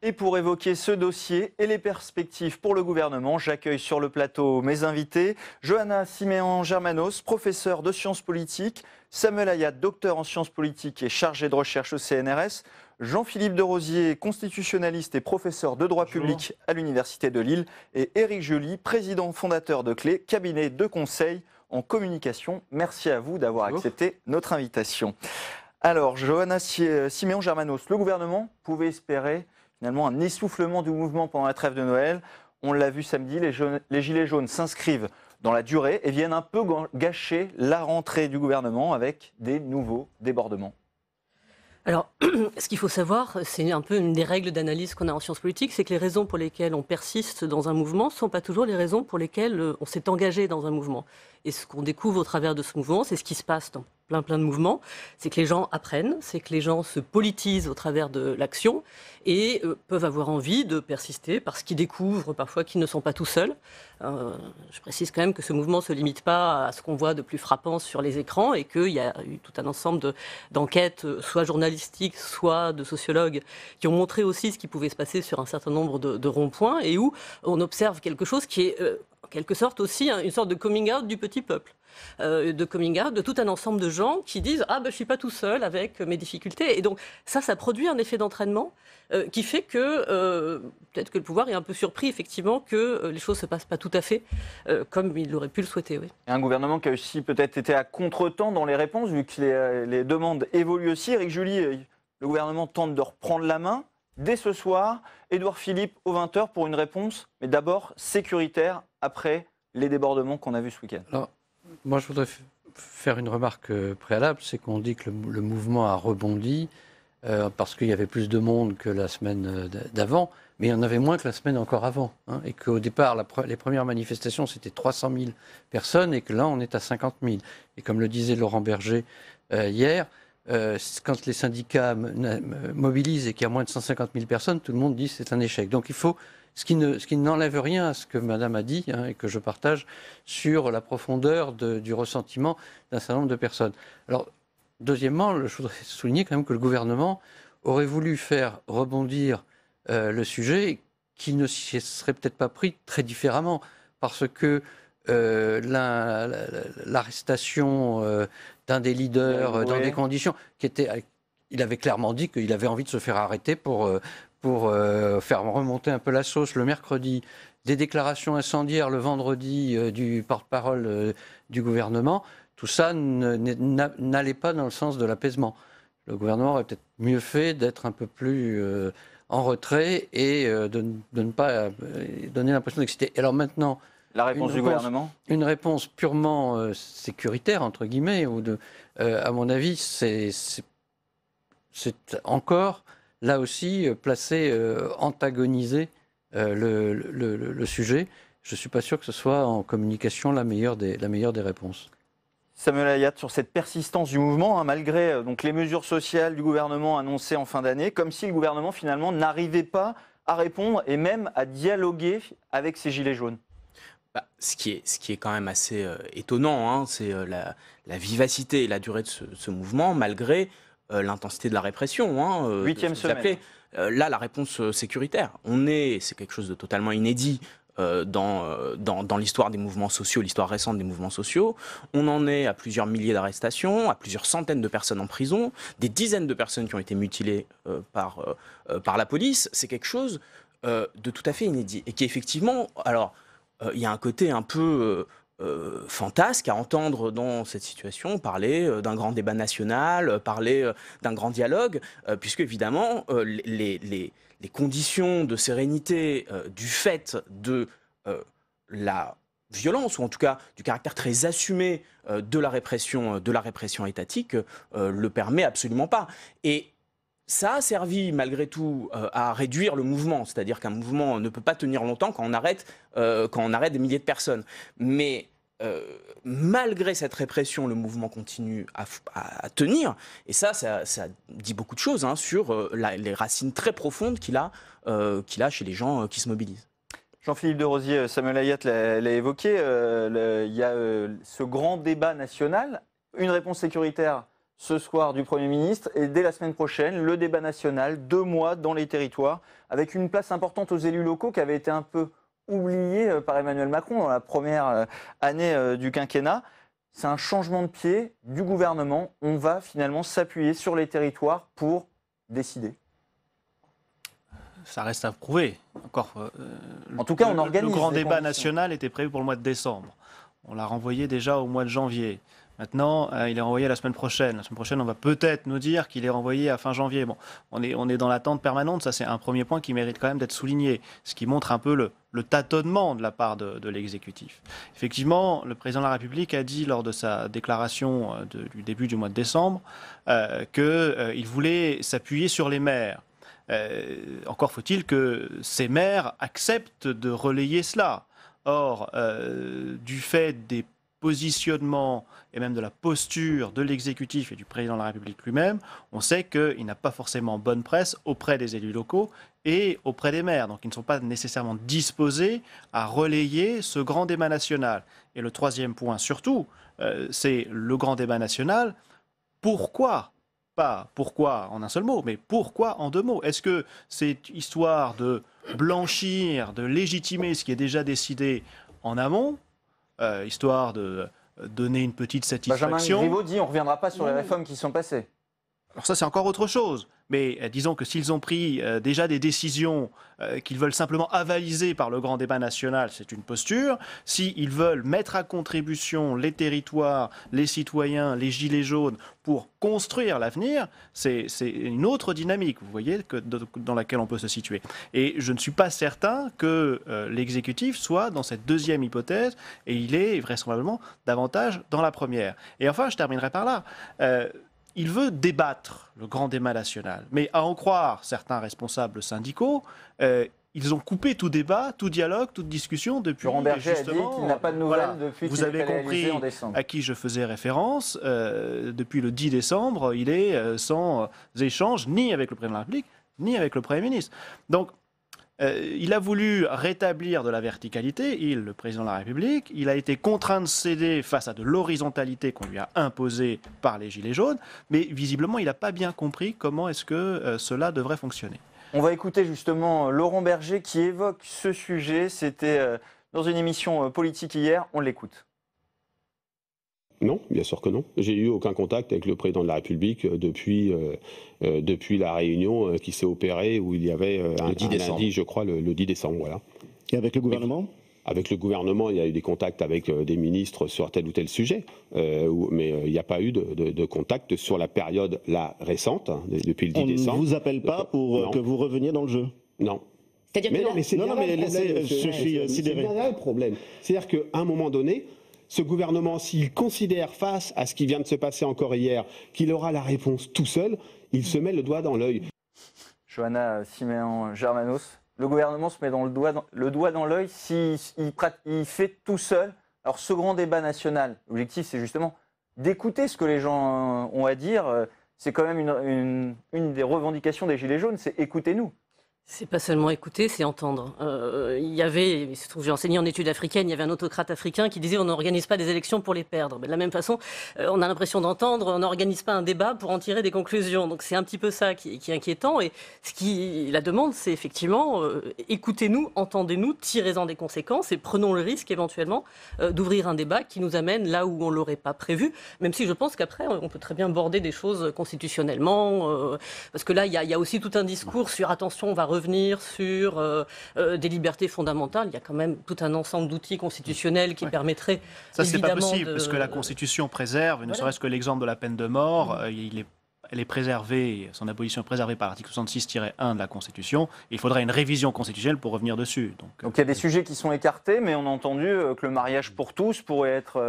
Et pour évoquer ce dossier et les perspectives pour le gouvernement, j'accueille sur le plateau mes invités. Johanna Siméon Germanos, professeure de sciences politiques. Samuel Ayat, docteur en sciences politiques et chargé de recherche au CNRS. Jean-Philippe Derosier, constitutionnaliste et professeur de droit public à l'Université de Lille. Et Éric Joly, président fondateur de Clé, cabinet de conseil en communication. Merci à vous d'avoir accepté notre invitation. Alors, Johanna Siméon Germanos, le gouvernement pouvait espérer finalement un essoufflement du mouvement pendant la trêve de Noël. On l'a vu samedi, les Gilets jaunes s'inscrivent dans la durée et viennent un peu gâcher la rentrée du gouvernement avec des nouveaux débordements. Alors, ce qu'il faut savoir, c'est un peu une des règles d'analyse qu'on a en sciences politiques, c'est que les raisons pour lesquelles on persiste dans un mouvement ne sont pas toujours les raisons pour lesquelles on s'est engagé dans un mouvement. Et ce qu'on découvre au travers de ce mouvement, c'est ce qui se passe dans plein de mouvements, c'est que les gens apprennent, c'est que les gens se politisent au travers de l'action et peuvent avoir envie de persister parce qu'ils découvrent parfois qu'ils ne sont pas tout seuls. Je précise quand même que ce mouvement ne se limite pas à ce qu'on voit de plus frappant sur les écrans et qu'il y a eu tout un ensemble d'enquêtes, soit journalistiques, soit de sociologues, qui ont montré aussi ce qui pouvait se passer sur un certain nombre de ronds-points et où on observe quelque chose qui est en quelque sorte aussi une sorte de coming out du petit peuple. De coming out de tout un ensemble de gens qui disent « Ah, ben, je ne suis pas tout seul avec mes difficultés ». Et donc, ça produit un effet d'entraînement qui fait que peut-être que le pouvoir est un peu surpris, effectivement, que les choses ne se passent pas tout à fait comme il aurait pu le souhaiter. Oui. Et un gouvernement qui a aussi peut-être été à contre-temps dans les réponses, vu que les demandes évoluent aussi. Éric Joly, le gouvernement tente de reprendre la main. Dès ce soir, Édouard Philippe aux 20h pour une réponse, mais d'abord sécuritaire, après les débordements qu'on a vus ce week-end. Alors, moi, je voudrais faire une remarque préalable, c'est qu'on dit que le mouvement a rebondi parce qu'il y avait plus de monde que la semaine d'avant, mais il y en avait moins que la semaine encore avant. Hein, et qu'au départ, les premières manifestations, c'était 300 000 personnes, et que là, on est à 50 000. Et comme le disait Laurent Berger hier, quand les syndicats mobilisent et qu'il y a moins de 150 000 personnes, tout le monde dit que c'est un échec. Donc il faut... Ce qui n'enlève rien à ce que Madame a dit, hein, et que je partage, sur la profondeur du ressentiment d'un certain nombre de personnes. Alors, deuxièmement, je voudrais souligner quand même que le gouvernement aurait voulu faire rebondir le sujet qui ne s'y serait peut-être pas pris très différemment, parce que l'arrestation d'un des leaders dans des conditions qui étaient... Il avait clairement dit qu'il avait envie de se faire arrêter pour faire remonter un peu la sauce le mercredi, des déclarations incendiaires le vendredi du porte-parole du gouvernement, tout ça n'allait pas dans le sens de l'apaisement. Le gouvernement aurait peut-être mieux fait d'être un peu plus en retrait et de ne pas donner l'impression d'exciter. Alors maintenant... La réponse du gouvernement ? Une réponse purement sécuritaire, entre guillemets, à mon avis, c'est encore... là aussi, antagoniser le sujet. Je ne suis pas sûr que ce soit en communication la meilleure des réponses. Samuel Ayat, sur cette persistance du mouvement, hein, malgré donc, les mesures sociales du gouvernement annoncées en fin d'année, comme si le gouvernement finalement n'arrivait pas à répondre et même à dialoguer avec ces gilets jaunes. Ce qui est quand même assez étonnant, hein, c'est la vivacité et la durée de ce mouvement, malgré... l'intensité de la répression. Hein, 8e semaine. Là, la réponse sécuritaire. C'est quelque chose de totalement inédit dans l'histoire des mouvements sociaux, l'histoire récente des mouvements sociaux. On en est à plusieurs milliers d'arrestations, à plusieurs centaines de personnes en prison, des dizaines de personnes qui ont été mutilées par la police. C'est quelque chose de tout à fait inédit. Et qui effectivement, alors, il y a un côté un peu... fantasque à entendre dans cette situation parler d'un grand débat national, parler d'un grand dialogue, puisque évidemment les conditions de sérénité du fait de la violence, ou en tout cas du caractère très assumé de la répression étatique, le permet absolument pas. Et ça a servi malgré tout à réduire le mouvement, c'est-à-dire qu'un mouvement ne peut pas tenir longtemps quand on arrête des milliers de personnes. Mais malgré cette répression, le mouvement continue à tenir, et ça dit beaucoup de choses hein, sur les racines très profondes qu'il a chez les gens qui se mobilisent. Jean-Philippe Derosier, Samuel Ayat l'a évoqué, il y a ce grand débat national, une réponse sécuritaire ce soir du Premier ministre et dès la semaine prochaine, le débat national, 2 mois dans les territoires, avec une place importante aux élus locaux qui avait été un peu oubliée par Emmanuel Macron dans la première année du quinquennat. C'est un changement de pied du gouvernement. On va finalement s'appuyer sur les territoires pour décider. Ça reste à prouver. Encore, en tout cas, on organise. Le grand débat national était prévu pour le mois de décembre. On l'a renvoyé déjà au mois de janvier. Maintenant, il est renvoyé la semaine prochaine. La semaine prochaine, on va peut-être nous dire qu'il est renvoyé à fin janvier. Bon, on est dans l'attente permanente. Ça, c'est un premier point qui mérite quand même d'être souligné, ce qui montre un peu le tâtonnement de la part de l'exécutif. Effectivement, le président de la République a dit lors de sa déclaration du début du mois de décembre qu'il voulait s'appuyer sur les maires. Encore faut-il que ces maires acceptent de relayer cela. Or, du fait des positionnements et même de la posture de l'exécutif et du président de la République lui-même, on sait qu'il n'a pas forcément bonne presse auprès des élus locaux et auprès des maires. Donc ils ne sont pas nécessairement disposés à relayer ce grand débat national. Et le troisième point surtout, c'est le grand débat national. Pourquoi ? Pas pourquoi en un seul mot, mais pourquoi en 2 mots. Est-ce que c'est histoire de blanchir, de légitimer ce qui est déjà décidé en amont, histoire de donner une petite satisfaction. Benjamin Griveaux dit on ne reviendra pas sur les réformes qui sont passées. Alors ça, c'est encore autre chose. Mais disons que s'ils ont pris déjà des décisions qu'ils veulent simplement avaliser par le grand débat national, c'est une posture. S'ils veulent mettre à contribution les territoires, les citoyens, les gilets jaunes pour construire l'avenir, c'est une autre dynamique, vous voyez, dans laquelle on peut se situer. Et je ne suis pas certain que l'exécutif soit dans cette deuxième hypothèse, et il est vraisemblablement davantage dans la première. Et enfin, je terminerai par là. Il veut débattre le grand débat national. Mais à en croire certains responsables syndicaux, ils ont coupé tout débat, tout dialogue, toute discussion depuis Laurent Berger a dit qu'il n'a pas de nouvelles depuis qu'il est réalisé en décembre. À qui je faisais référence. Depuis le 10 décembre, il est sans échange ni avec le président de la République, ni avec le Premier ministre. Donc, il a voulu rétablir de la verticalité, le président de la République. Il a été contraint de céder face à de l'horizontalité qu'on lui a imposée par les Gilets jaunes. Mais visiblement, il n'a pas bien compris comment est-ce que cela devrait fonctionner. On va écouter justement Laurent Berger qui évoque ce sujet. C'était dans une émission politique hier. On l'écoute. Non, bien sûr que non. J'ai eu aucun contact avec le président de la République depuis la réunion qui s'est opérée où il y avait un lundi, je crois, le 10 décembre. Voilà. Et avec le gouvernement ? Avec le gouvernement, il y a eu des contacts avec des ministres sur tel ou tel sujet, mais il n'y a pas eu de contact sur la période récente, depuis le 10 décembre. On ne vous appelle pas pour que vous reveniez dans le jeu ? Non. C'est-à-dire que je suis sidéré. C'est le problème. C'est-à-dire qu'à un moment donné, ce gouvernement, s'il considère face à ce qui vient de se passer encore hier, qu'il aura la réponse tout seul, il se met le doigt dans l'œil. Johanna Siméon-Germanos, le gouvernement se met le doigt dans l'œil s'il fait tout seul. Alors ce grand débat national, l'objectif c'est justement d'écouter ce que les gens ont à dire. C'est quand même une des revendications des Gilets jaunes, c'est écoutez-nous. C'est pas seulement écouter, c'est entendre. Il se trouve, j'ai enseigné en études africaines, il y avait un autocrate africain qui disait on n'organise pas des élections pour les perdre. Mais de la même façon, on a l'impression d'entendre, on n'organise pas un débat pour en tirer des conclusions. Donc c'est un petit peu ça qui est inquiétant. Et la demande, c'est effectivement écoutez-nous, entendez-nous, tirez-en des conséquences et prenons le risque éventuellement d'ouvrir un débat qui nous amène là où on ne l'aurait pas prévu. Même si je pense qu'après, on peut très bien border des choses constitutionnellement. Parce que là, il y a aussi tout un discours sur attention, on va revenir sur des libertés fondamentales. Il y a quand même tout un ensemble d'outils constitutionnels qui permettraient ça, c'est évidemment pas possible, parce que la Constitution préserve, ne serait-ce que l'exemple de la peine de mort, elle est préservée, son abolition est préservée par l'article 66-1 de la Constitution. Il faudrait une révision constitutionnelle pour revenir dessus. Donc il y a des sujets qui sont écartés, mais on a entendu que le mariage pour tous pourrait être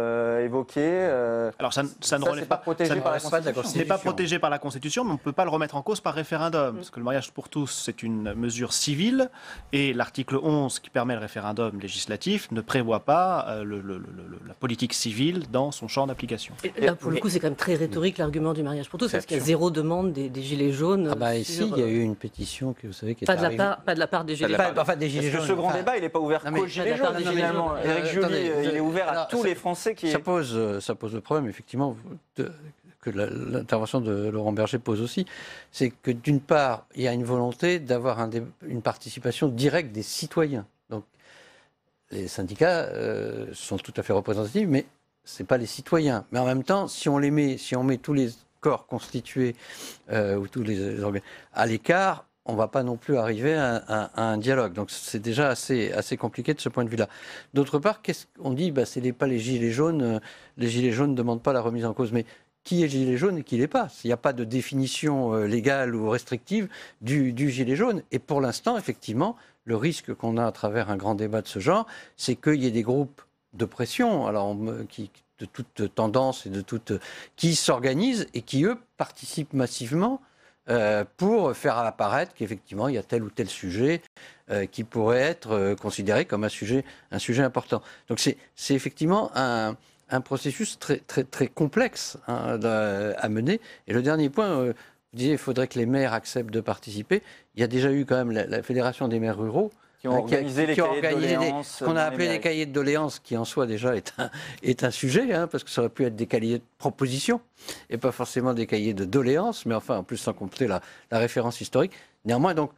évoqué. Alors ça ne relève pas protégé par la Constitution. Ce n'est pas protégé par la Constitution, mais on ne peut pas le remettre en cause par référendum. Parce que le mariage pour tous, c'est une mesure civile, et l'article 11, qui permet le référendum législatif, ne prévoit pas la politique civile dans son champ d'application. Là, pour le coup, c'est quand même très rhétorique l'argument du mariage pour tous, parce qu'il y a zéro demande des Gilets jaunes. Ici, il y a eu une pétition que vous savez qui est pas de la part des Gilets jaunes. Des Gilets jaunes. Ce grand débat, il n'est pas ouvert qu'aux Gilets jaunes, finalement. Éric Joly, il est ouvert à tous les Français qui... Ça pose le problème, effectivement, que l'intervention de Laurent Berger pose aussi, c'est que d'une part, il y a une volonté d'avoir une participation directe des citoyens. Donc, les syndicats sont tout à fait représentatifs, mais ce n'est pas les citoyens. Mais en même temps, si on met tous les corps constitués ou tous les organes à l'écart, on ne va pas non plus arriver à un dialogue. Donc c'est déjà assez compliqué de ce point de vue-là. D'autre part, on dit ce n'est pas les gilets jaunes. Les gilets jaunes ne demandent pas la remise en cause. Mais qui est gilet jaune et qui ne l'est pas? Il n'y a pas de définition légale ou restrictive du gilet jaune. Et pour l'instant, effectivement, le risque qu'on a à travers un grand débat de ce genre, c'est qu'il y ait des groupes de pression, alors de toute tendance et qui s'organisent et qui, eux, participent massivement pour faire apparaître qu'effectivement, il y a tel ou tel sujet qui pourrait être considéré comme un sujet important. Donc c'est effectivement un processus très, très, très complexe à mener. Et le dernier point, vous disiez qu'il faudrait que les maires acceptent de participer. Il y a déjà eu quand même la Fédération des maires ruraux qui ont organisé ce qu'on a appelé des cahiers de doléances, qui en soi déjà est un sujet, parce que ça aurait pu être des cahiers de propositions et pas forcément des cahiers de doléances, mais enfin en plus sans compter la référence historique. Néanmoins, donc,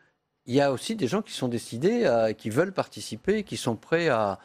il y a aussi des gens qui sont décidés, qui veulent participer, qui sont prêts à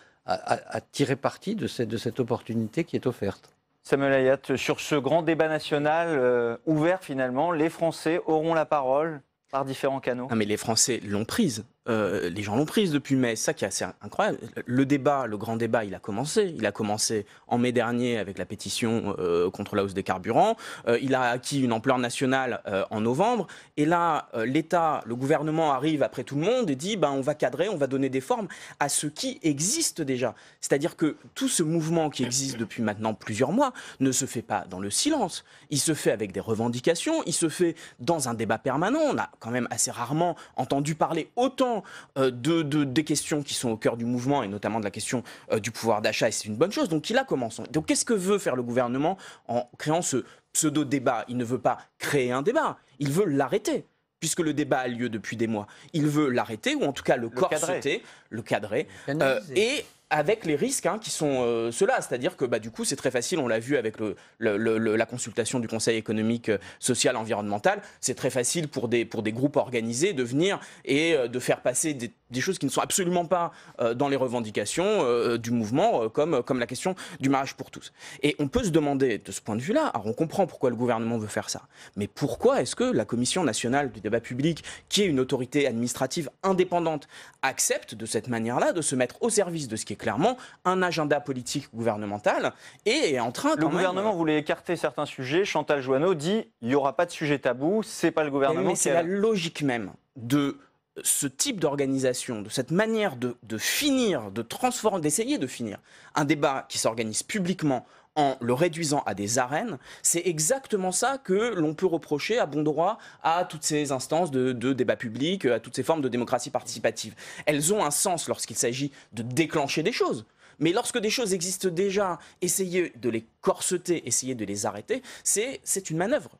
tirer parti de cette opportunité qui est offerte. Samuel Ayat, sur ce grand débat national ouvert finalement, les Français auront la parole par différents canaux. Non mais les Français l'ont prise. Les gens l'ont prise depuis mai, c'est ça qui est assez incroyable. Le grand débat, il a commencé. Il a commencé en mai dernier avec la pétition contre la hausse des carburants. Il a acquis une ampleur nationale en novembre. Et là, l'État, le gouvernement arrive après tout le monde et dit on va cadrer, on va donner des formes à ce qui existe déjà. C'est-à-dire que tout ce mouvement qui existe depuis maintenant plusieurs mois ne se fait pas dans le silence. Il se fait avec des revendications, il se fait dans un débat permanent. On a quand même assez rarement entendu parler autant des questions qui sont au cœur du mouvement et notamment de la question du pouvoir d'achat, et c'est une bonne chose. Donc il a commencé. Donc qu'est-ce que veut faire le gouvernement en créant ce pseudo-débat? Il ne veut pas créer un débat, il veut l'arrêter. Puisque le débat a lieu depuis des mois, il veut l'arrêter ou en tout cas le corseter, le cadrer, et avec les risques qui sont ceux-là. C'est-à-dire que du coup, c'est très facile, on l'a vu avec la consultation du Conseil économique, social, environnemental, c'est très facile pour des groupes organisés de venir et de faire passer des choses qui ne sont absolument pas dans les revendications du mouvement, comme la question du mariage pour tous. Et on peut se demander, de ce point de vue-là, alors on comprend pourquoi le gouvernement veut faire ça, mais pourquoi est-ce que la Commission nationale du débat public, qui est une autorité administrative indépendante, accepte de cette manière-là de se mettre au service de ce qui est clairement un agenda politique gouvernemental et est en train Le gouvernement voulait écarter certains sujets. Chantal Jouanneau dit il n'y aura pas de sujet tabou, c'est pas le gouvernement mais c'est la logique même de ce type d'organisation, de cette manière de finir, de transformer, d'essayer de finir un débat qui s'organise publiquement en le réduisant à des arènes, c'est exactement ça que l'on peut reprocher à bon droit à toutes ces instances de débat public, à toutes ces formes de démocratie participative. Elles ont un sens lorsqu'il s'agit de déclencher des choses. Mais lorsque des choses existent déjà, essayer de les corseter, essayer de les arrêter, c'est une manœuvre.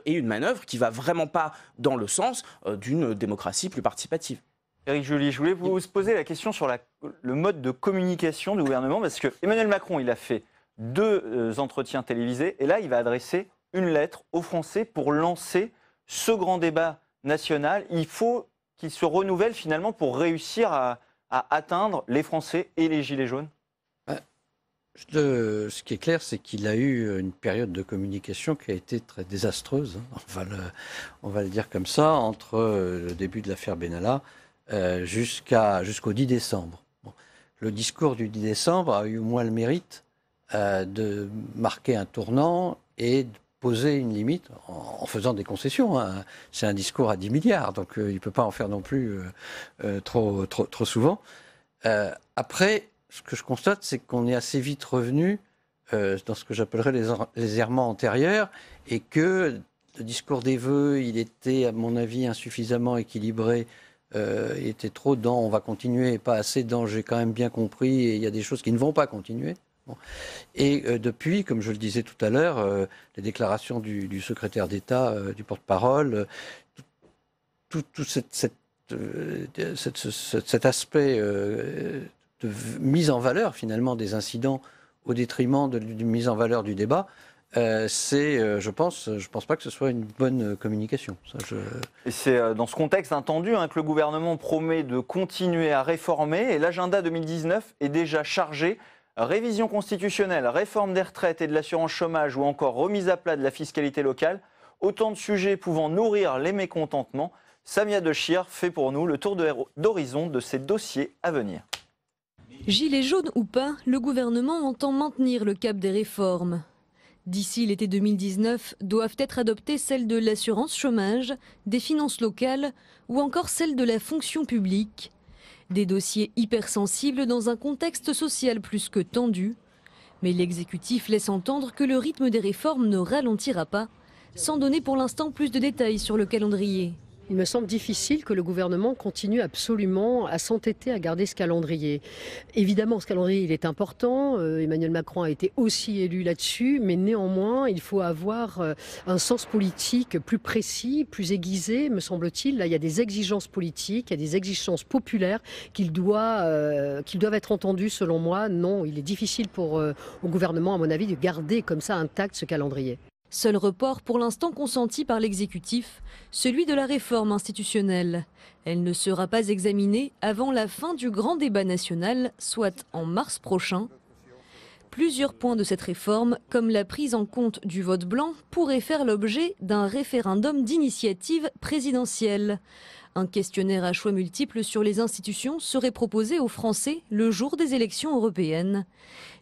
Et une manœuvre qui ne va vraiment pas dans le sens d'une démocratie plus participative. Éric Joly, je voulais vous poser la question sur le mode de communication du gouvernement, parce que Emmanuel Macron, il a fait 2 entretiens télévisés, et là, il va adresser une lettre aux Français pour lancer ce grand débat national. Il faut qu'il se renouvelle finalement pour réussir à atteindre les Français et les Gilets jaunes. Ce qui est clair, c'est qu'il a eu une période de communication qui a été très désastreuse, on va le dire comme ça, entre le début de l'affaire Benalla jusqu'au 10 décembre. Bon. Le discours du 10 décembre a eu au moins le mérite de marquer un tournant et de poser une limite en faisant des concessions. C'est un discours à 10 milliards, donc il ne peut pas en faire non plus trop souvent. Après, ce que je constate, c'est qu'on est assez vite revenu dans ce que j'appellerais les errements antérieurs, et que le discours des vœux, il était, à mon avis, insuffisamment équilibré. Il était trop dans « on va continuer » et pas assez dans « j'ai quand même bien compris » et il y a des choses qui ne vont pas continuer. Bon. Et depuis, comme je le disais tout à l'heure, les déclarations du secrétaire d'État, du porte-parole, tout cet aspect de mise en valeur finalement des incidents au détriment d'une mise en valeur du débat je pense pas que ce soit une bonne communication. Ça, Et c'est dans ce contexte tendu que le gouvernement promet de continuer à réformer. Et l'agenda 2019 est déjà chargé. Révision constitutionnelle, réforme des retraites et de l'assurance chômage ou encore remise à plat de la fiscalité locale. Autant de sujets pouvant nourrir les mécontentements. Samia Dechir fait pour nous le tour d'horizon de ces dossiers à venir. Gilets jaunes ou pas, le gouvernement entend maintenir le cap des réformes. D'ici l'été 2019, doivent être adoptées celles de l'assurance chômage, des finances locales ou encore celles de la fonction publique. Des dossiers hypersensibles dans un contexte social plus que tendu. Mais l'exécutif laisse entendre que le rythme des réformes ne ralentira pas, sans donner pour l'instant plus de détails sur le calendrier. Il me semble difficile que le gouvernement continue absolument à s'entêter à garder ce calendrier. Évidemment, ce calendrier, il est important. Emmanuel Macron a été aussi élu là-dessus. Mais néanmoins, il faut avoir un sens politique plus précis, plus aiguisé, me semble-t-il. Là, il y a des exigences politiques, il y a des exigences populaires qui doivent être entendues, selon moi. Non, il est difficile au gouvernement, à mon avis, de garder comme ça intact ce calendrier. Seul report pour l'instant consenti par l'exécutif, celui de la réforme institutionnelle. Elle ne sera pas examinée avant la fin du grand débat national, soit en mars prochain. Plusieurs points de cette réforme, comme la prise en compte du vote blanc, pourraient faire l'objet d'un référendum d'initiative présidentielle. Un questionnaire à choix multiples sur les institutions serait proposé aux Français le jour des élections européennes.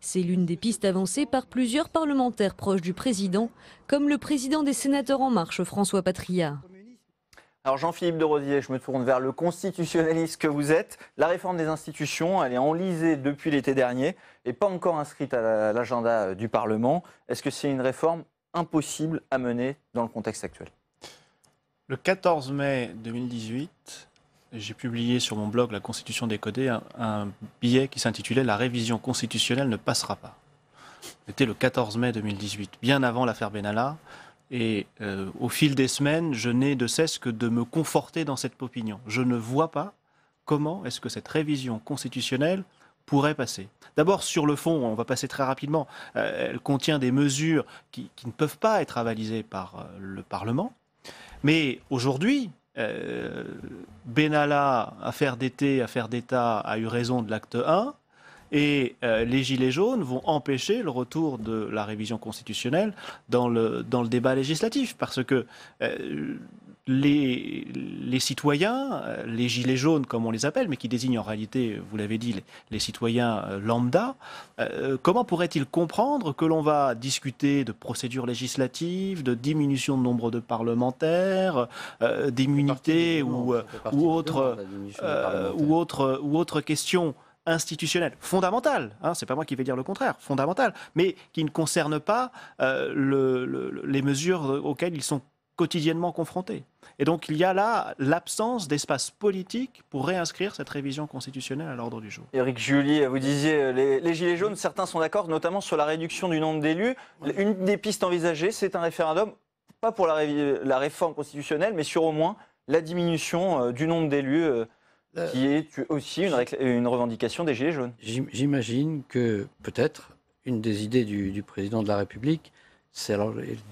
C'est l'une des pistes avancées par plusieurs parlementaires proches du président, comme le président des sénateurs En Marche, François Patriat. Alors Jean-Philippe de Rosier, je me tourne vers le constitutionnaliste que vous êtes. La réforme des institutions, elle est enlisée depuis l'été dernier et pas encore inscrite à l'agenda du Parlement. Est-ce que c'est une réforme impossible à mener dans le contexte actuel ? Le 14 mai 2018, j'ai publié sur mon blog La Constitution décodée un billet qui s'intitulait « La révision constitutionnelle ne passera pas ». C'était le 14 mai 2018, bien avant l'affaire Benalla. Et au fil des semaines, je n'ai de cesse que de me conforter dans cette opinion. Je ne vois pas comment est-ce que cette révision constitutionnelle pourrait passer. D'abord, sur le fond, on va passer très rapidement, elle contient des mesures qui ne peuvent pas être avalisées par le Parlement. Mais aujourd'hui, Benalla, affaire d'été, affaire d'État, a eu raison de l'acte 1, et les Gilets jaunes vont empêcher le retour de la révision constitutionnelle dans le débat législatif, parce que les citoyens, les Gilets jaunes comme on les appelle, mais qui désignent en réalité, vous l'avez dit, les citoyens lambda, comment pourraient-ils comprendre que l'on va discuter de procédures législatives, de diminution de nombre de parlementaires, d'immunité ou autre question institutionnelle, fondamentale, c'est pas moi qui vais dire le contraire, fondamentale, mais qui ne concerne pas les mesures auxquelles ils sont quotidiennement confrontés. Et donc il y a là l'absence d'espace politique pour réinscrire cette révision constitutionnelle à l'ordre du jour. Éric Julie, vous disiez les Gilets jaunes, certains sont d'accord, notamment sur la réduction du nombre d'élus. Une des pistes envisagées, c'est un référendum, pas pour la réforme constitutionnelle, mais sur au moins la diminution du nombre d'élus, qui est aussi une revendication des Gilets jaunes. J'imagine que peut-être une des idées du président de la République,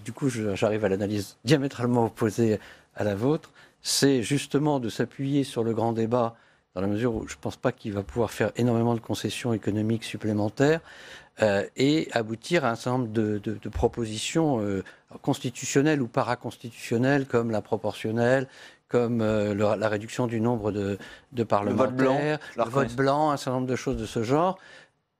du coup j'arrive à l'analyse diamétralement opposée à la vôtre, c'est justement de s'appuyer sur le grand débat, dans la mesure où je ne pense pas qu'il va pouvoir faire énormément de concessions économiques supplémentaires, et aboutir à un certain nombre de propositions constitutionnelles ou paraconstitutionnelles, comme la proportionnelle, comme la réduction du nombre de parlementaires, le vote blanc, un certain nombre de choses de ce genre.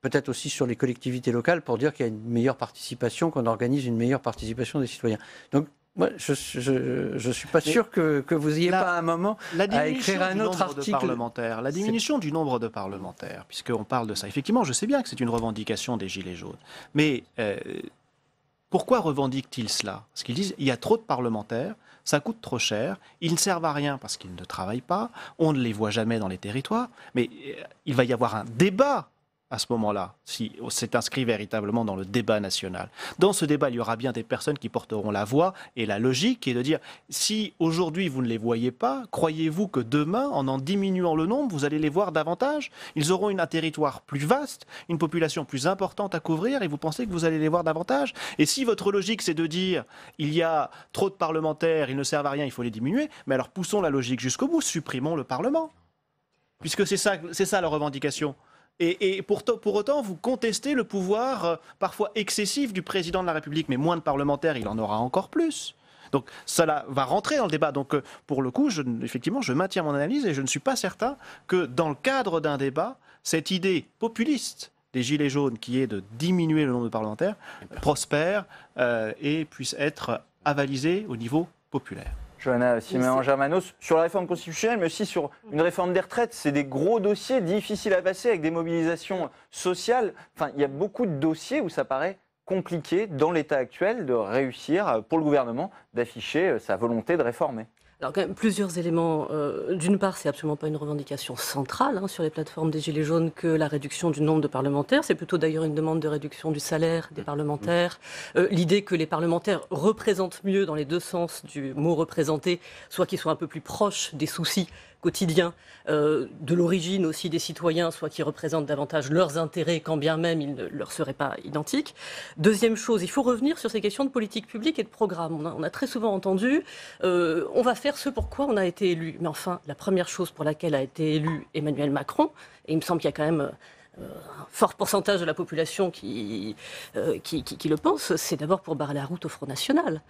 Peut-être aussi sur les collectivités locales pour dire qu'il y a une meilleure participation, qu'on organise une meilleure participation des citoyens. Donc, moi, je suis pas sûr que vous ayez pas un moment à écrire un autre article. La diminution du nombre de parlementaires, puisqu'on parle de ça. Effectivement, je sais bien que c'est une revendication des Gilets jaunes. Mais pourquoi revendiquent-ils cela? Parce qu'ils disent qu'il y a trop de parlementaires, ça coûte trop cher, ils ne servent à rien parce qu'ils ne travaillent pas, on ne les voit jamais dans les territoires, mais il va y avoir un débat à ce moment-là, si c'est inscrit véritablement dans le débat national. Dans ce débat, il y aura bien des personnes qui porteront la voix et la logique est de dire, si aujourd'hui vous ne les voyez pas, croyez-vous que demain, en diminuant le nombre, vous allez les voir davantage? Ils auront un territoire plus vaste, une population plus importante à couvrir et vous pensez que vous allez les voir davantage? Et si votre logique c'est de dire, il y a trop de parlementaires, ils ne servent à rien, il faut les diminuer, mais alors poussons la logique jusqu'au bout, supprimons le Parlement. Puisque c'est ça la revendication. Et pour autant, vous contestez le pouvoir parfois excessif du président de la République, mais moins de parlementaires, il en aura encore plus. Donc cela va rentrer dans le débat. Donc pour le coup, effectivement, je maintiens mon analyse et je ne suis pas certain que dans le cadre d'un débat, cette idée populiste des Gilets jaunes, qui est de diminuer le nombre de parlementaires, prospère et puisse être avalisée au niveau populaire. Johanna Siméon-Germanos, sur la réforme constitutionnelle, mais aussi sur une réforme des retraites, c'est des gros dossiers difficiles à passer avec des mobilisations sociales. Enfin, il y a beaucoup de dossiers où ça paraît compliqué dans l'état actuel de réussir pour le gouvernement d'afficher sa volonté de réformer. Alors, quand même, plusieurs éléments. D'une part, c'est absolument pas une revendication centrale sur les plateformes des Gilets jaunes que la réduction du nombre de parlementaires. C'est plutôt d'ailleurs une demande de réduction du salaire des parlementaires. L'idée que les parlementaires représentent mieux dans les deux sens du mot représenter, soit qu'ils soient un peu plus proches des soucis quotidiens, de l'origine aussi des citoyens, soit qui représentent davantage leurs intérêts, quand bien même ils ne leur seraient pas identiques. Deuxième chose, il faut revenir sur ces questions de politique publique et de programme. On a très souvent entendu, on va faire ce pourquoi on a été élu. Mais enfin, la première chose pour laquelle a été élu Emmanuel Macron, et il me semble qu'il y a quand même un fort pourcentage de la population qui le pense, c'est d'abord pour barrer la route au Front National.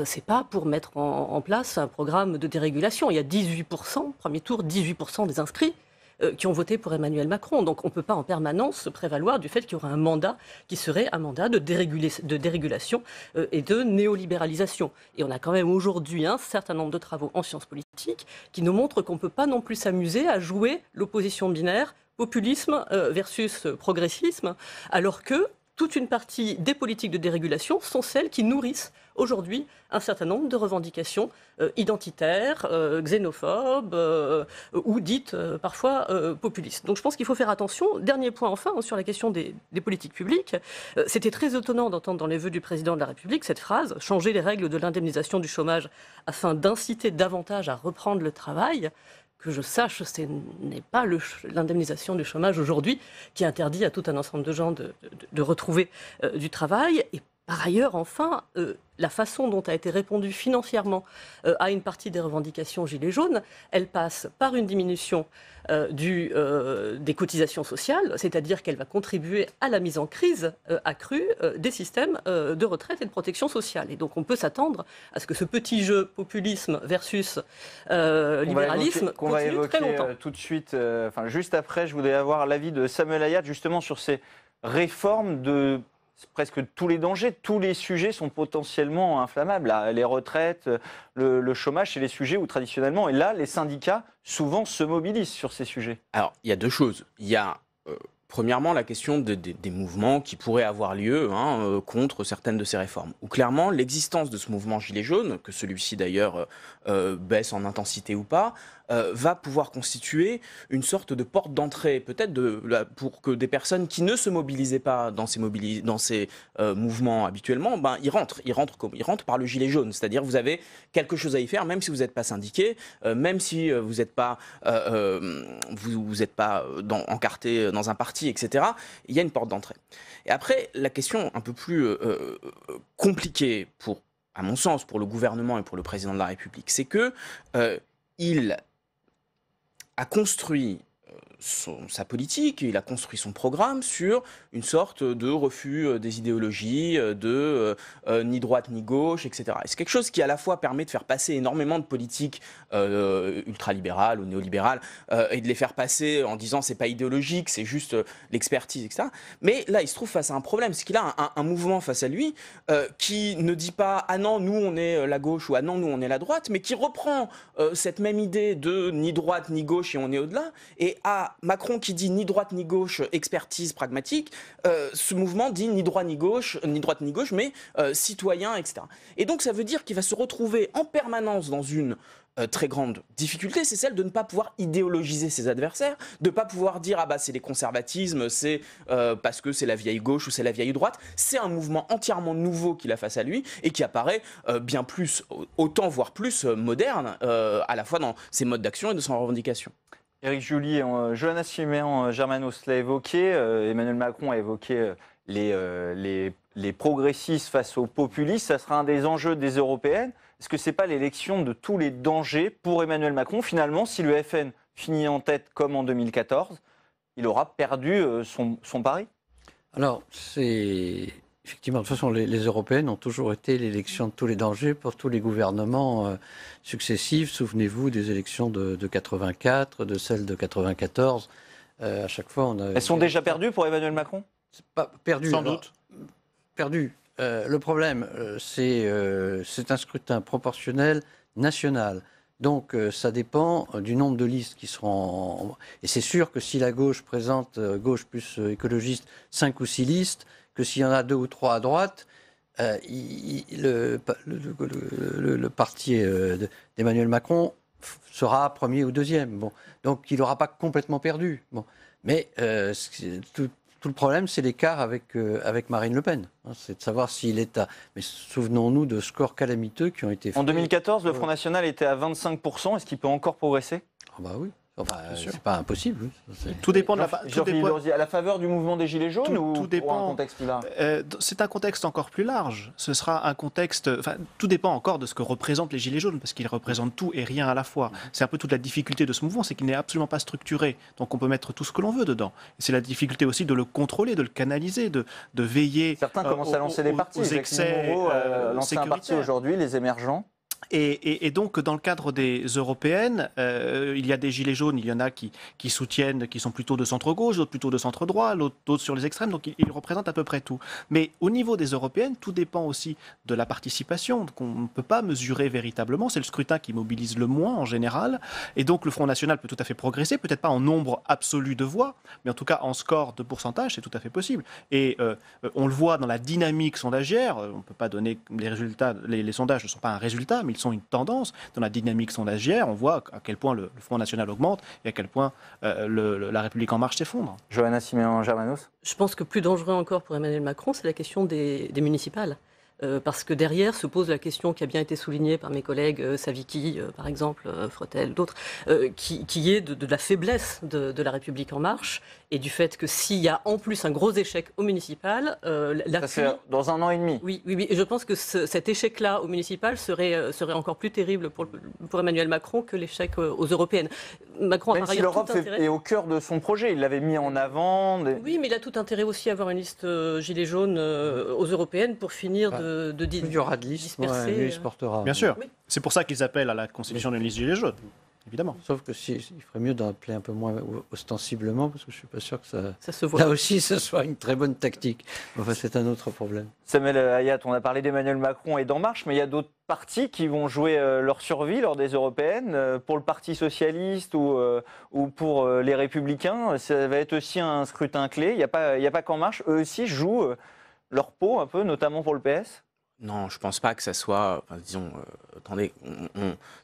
C'est pas pour mettre en place un programme de dérégulation. Il y a 18%, premier tour, 18% des inscrits qui ont voté pour Emmanuel Macron. Donc on ne peut pas en permanence se prévaloir du fait qu'il y aurait un mandat qui serait un mandat de dérégulation et de néolibéralisation. Et on a quand même aujourd'hui un certain nombre de travaux en sciences politiques qui nous montrent qu'on ne peut pas non plus s'amuser à jouer l'opposition binaire, populisme versus progressisme, alors que toute une partie des politiques de dérégulation sont celles qui nourrissent aujourd'hui un certain nombre de revendications identitaires, xénophobes ou dites parfois populistes. Donc je pense qu'il faut faire attention. Dernier point enfin sur la question des politiques publiques. C'était très étonnant d'entendre dans les vœux du président de la République cette phrase « changer les règles de l'indemnisation du chômage afin d'inciter davantage à reprendre le travail ». Que je sache, ce n'est pas l'indemnisation du chômage aujourd'hui qui interdit à tout un ensemble de gens de retrouver du travail. Et par ailleurs, enfin, la façon dont a été répondu financièrement à une partie des revendications Gilets jaunes, elle passe par une diminution des cotisations sociales, c'est-à-dire qu'elle va contribuer à la mise en crise accrue des systèmes de retraite et de protection sociale. Et donc on peut s'attendre à ce que ce petit jeu populisme versus libéralisme qu'on va évoquer tout de suite, juste après, je voudrais avoir l'avis de Samuel Ayat justement sur ces réformes de presque tous les dangers, tous les sujets sont potentiellement inflammables. Là, les retraites, le chômage, c'est les sujets où traditionnellement, et là, les syndicats souvent se mobilisent sur ces sujets. Alors, il y a deux choses. Il y a premièrement la question des mouvements qui pourraient avoir lieu contre certaines de ces réformes. Où clairement, l'existence de ce mouvement Gilets jaunes, que celui-ci d'ailleurs baisse en intensité ou pas, va pouvoir constituer une sorte de porte d'entrée, peut-être pour que des personnes qui ne se mobilisaient pas dans ces mouvements habituellement, ils rentrent par le gilet jaune. C'est-à-dire vous avez quelque chose à y faire, même si vous n'êtes pas syndiqué, même si vous n'êtes pas, encarté dans un parti, etc. Il y a une porte d'entrée. Et après, la question un peu plus compliquée, à mon sens, pour le gouvernement et pour le président de la République, c'est que il a construit sa politique, il a construit son programme sur une sorte de refus des idéologies, ni droite ni gauche, etc. Et c'est quelque chose qui à la fois permet de faire passer énormément de politiques ultralibérales ou néolibérales et de les faire passer en disant c'est pas idéologique, c'est juste l'expertise, etc. Mais là, il se trouve face à un problème, c'est qu'il a un mouvement face à lui qui ne dit pas ah non, nous on est la gauche ou ah non, nous on est la droite, mais qui reprend cette même idée de ni droite ni gauche et on est au-delà et a a Macron qui dit ni droite ni gauche, expertise pragmatique, ce mouvement dit ni droite ni gauche, mais citoyen, etc. Et donc ça veut dire qu'il va se retrouver en permanence dans une très grande difficulté, c'est celle de ne pas pouvoir idéologiser ses adversaires, de ne pas pouvoir dire ah bah c'est les conservatismes, c'est parce que c'est la vieille gauche ou c'est la vieille droite. C'est un mouvement entièrement nouveau qu'il a face à lui et qui apparaît bien plus, autant voire plus moderne, à la fois dans ses modes d'action et de son revendication. Éric Joly, Johanna Siméon Germanos l'a évoqué, Emmanuel Macron a évoqué les progressistes face aux populistes. Ça sera un des enjeux des européennes. Est-ce que ce n'est pas l'élection de tous les dangers pour Emmanuel Macron? Finalement, si le FN finit en tête comme en 2014, il aura perdu son pari. Alors, c'est... Effectivement, de toute façon, les européennes ont toujours été l'élection de tous les dangers pour tous les gouvernements successifs. Souvenez-vous des élections de 84, de celles de 94. À chaque fois, on a... Elles sont déjà perdues pour Emmanuel Macron? Pas perdues. Sans doute. Perdues. Le problème, c'est un scrutin proportionnel national. Donc, ça dépend du nombre de listes qui seront... Et c'est sûr que si la gauche présente, gauche plus écologiste, 5 ou 6 listes, que s'il y en a 2 ou 3 à droite, le parti d'Emmanuel Macron sera premier ou deuxième. Bon. Donc, il n'aura pas complètement perdu. Bon. Mais tout le problème, c'est l'écart avec Marine Le Pen. C'est de savoir s'il est à... Mais souvenons-nous de scores calamiteux qui ont été faits. En 2014, le Front National était à 25%. Est-ce qu'il peut encore progresser? Ah bah oui. Enfin, c'est pas impossible. Tout dépend de à la faveur du mouvement des Gilets jaunes ou pour un contexte plus large? C'est un contexte encore plus large. Ce sera un contexte... tout dépend encore de ce que représentent les Gilets jaunes, parce qu'ils représentent tout et rien à la fois. C'est un peu toute la difficulté de ce mouvement, c'est qu'il n'est absolument pas structuré. Donc on peut mettre tout ce que l'on veut dedans. Et c'est la difficulté aussi de le contrôler, de le canaliser, de veiller... Certains commencent à lancer des partis. Aux excès lancer un parti aujourd'hui, les émergents. Et donc, dans le cadre des européennes, il y a des gilets jaunes, il y en a qui soutiennent, qui sont plutôt de centre-gauche, d'autres plutôt de centre-droit, d'autres sur les extrêmes, donc ils représentent à peu près tout. Mais au niveau des européennes, tout dépend aussi de la participation, qu'on ne peut pas mesurer véritablement. C'est le scrutin qui mobilise le moins en général. Et donc, le Front National peut tout à fait progresser, peut-être pas en nombre absolu de voix, mais en tout cas en score de pourcentage, c'est tout à fait possible. Et on le voit dans la dynamique sondagière, on ne peut pas donner les résultats, les sondages ne sont pas un résultat, mais ils sont une tendance. Dans la dynamique sondagière, on voit à quel point le Front National augmente et à quel point la République En Marche s'effondre. Johanna Siméon Germanos. Je pense que plus dangereux encore pour Emmanuel Macron, c'est la question des municipales. Parce que derrière se pose la question qui a bien été soulignée par mes collègues Savicki, par exemple, Fretel, d'autres, qui est de la faiblesse de la République En Marche et du fait que s'il y a en plus un gros échec au municipal, dans 1 an et demi. Oui, et je pense que cet échec-là au municipal serait encore plus terrible pour Emmanuel Macron que l'échec aux européennes. Macron Même si l'Europe est au cœur de son projet, il l'avait mis en avant. Oui, mais il a tout intérêt aussi à avoir une liste gilets jaunes aux européennes pour finir plus il y aura de listes, mieux il se portera. Bien sûr. Oui. C'est pour ça qu'ils appellent à la constitution d'une liste gilets jaunes. Évidemment. Sauf que il ferait mieux d'appeler un peu moins ostensiblement, parce que je ne suis pas sûr que ça se voit. Là aussi, ce soit une très bonne tactique. Enfin, c'est un autre problème. Samuel Hayat, on a parlé d'Emmanuel Macron et d'En Marche, mais il y a d'autres partis qui vont jouer leur survie lors des européennes. Pour le Parti socialiste ou pour les Républicains, ça va être aussi un scrutin clé. Il n'y a pas qu'En Marche. Eux aussi jouent leur peau un peu, notamment pour le PS. Non, je ne pense pas que ça soit... disons, attendez,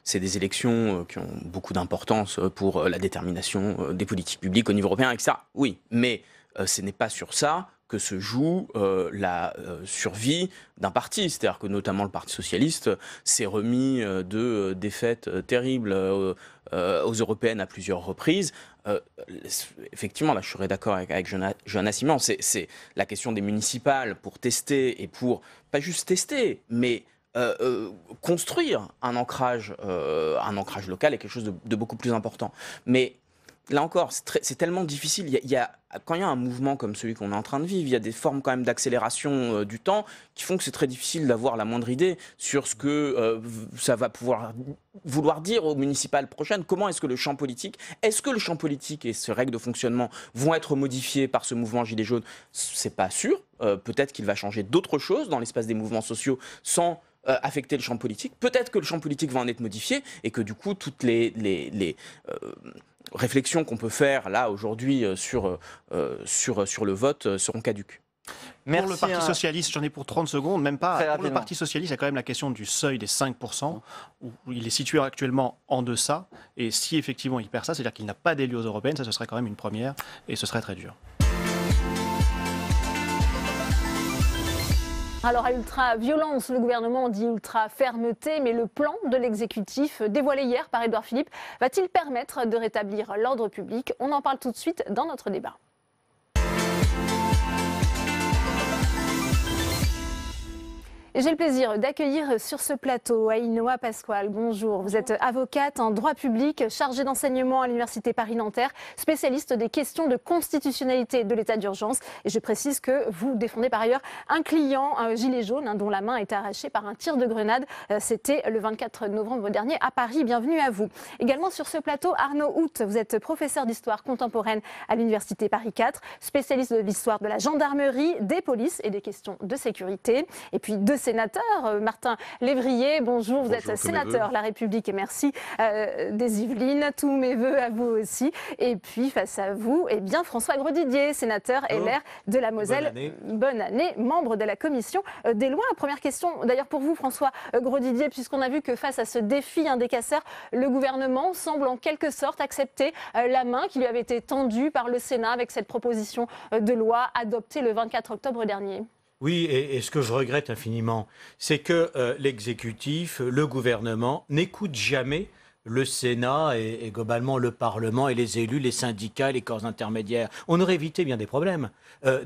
c'est des élections qui ont beaucoup d'importance pour la détermination des politiques publiques au niveau européen, etc. Oui, mais ce n'est pas sur ça que se joue la survie d'un parti. C'est-à-dire que notamment le Parti socialiste s'est remis de défaites terribles aux européennes à plusieurs reprises. Effectivement, là je serais d'accord avec Johanna Siméon, c'est la question des municipales pour tester et pour, pas juste tester, mais construire un ancrage local est quelque chose de beaucoup plus important. Mais là encore, c'est tellement difficile. Quand il y a un mouvement comme celui qu'on est en train de vivre, il y a des formes quand même d'accélération du temps qui font que c'est très difficile d'avoir la moindre idée sur ce que ça va vouloir dire aux municipales prochaines. Comment est-ce que le champ politique et ces règles de fonctionnement vont être modifiées par ce mouvement Gilets jaunes? C'est pas sûr. Peut-être qu'il va changer d'autres choses dans l'espace des mouvements sociaux sans affecter le champ politique. Peut-être que le champ politique va en être modifié et que du coup toutes les réflexions qu'on peut faire là aujourd'hui sur le vote seront caduques. Pour le Parti Socialiste, j'en ai pour 30 secondes, même pas. Pour le Parti Socialiste, il y a quand même la question du seuil des 5%, où il est situé actuellement en deçà. Et si effectivement il perd ça, c'est-à-dire qu'il n'a pas d'élu aux européennes, ça ce serait quand même une première, et ce serait très dur. Alors à ultra-violence, le gouvernement dit ultra-fermeté, mais le plan de l'exécutif dévoilé hier par Édouard Philippe va-t-il permettre de rétablir l'ordre public? On en parle tout de suite dans notre débat. Et j'ai le plaisir d'accueillir sur ce plateau Ainhoa Pascual. Bonjour, vous êtes avocate en droit public, chargée d'enseignement à l'Université Paris-Nanterre, spécialiste des questions de constitutionnalité de l'état d'urgence. Et je précise que vous défendez par ailleurs un client, un gilet jaune, dont la main a été arrachée par un tir de grenade. C'était le 24 novembre dernier à Paris. Bienvenue à vous. Également sur ce plateau, Arnaud Hout, vous êtes professeur d'histoire contemporaine à l'Université Paris 4, spécialiste de l'histoire de la gendarmerie, des polices et des questions de sécurité. Et puis deux sénateur, Martin Lévrier, bonjour, vous êtes sénateur La République et merci des Yvelines, tous mes voeux à vous aussi. Et puis face à vous, eh bien, François Grosdidier, sénateur LR de la Moselle. Bonne année, membre de la commission des lois. Première question d'ailleurs pour vous, François Grosdidier, puisqu'on a vu que face à ce défi des casseurs, le gouvernement semble en quelque sorte accepter la main qui lui avait été tendue par le Sénat avec cette proposition de loi adoptée le 24 octobre dernier. Oui, et ce que je regrette infiniment, c'est que l'exécutif, le gouvernement, n'écoute jamais le Sénat et globalement le Parlement et les élus, les syndicats, les corps intermédiaires. On aurait évité bien des problèmes.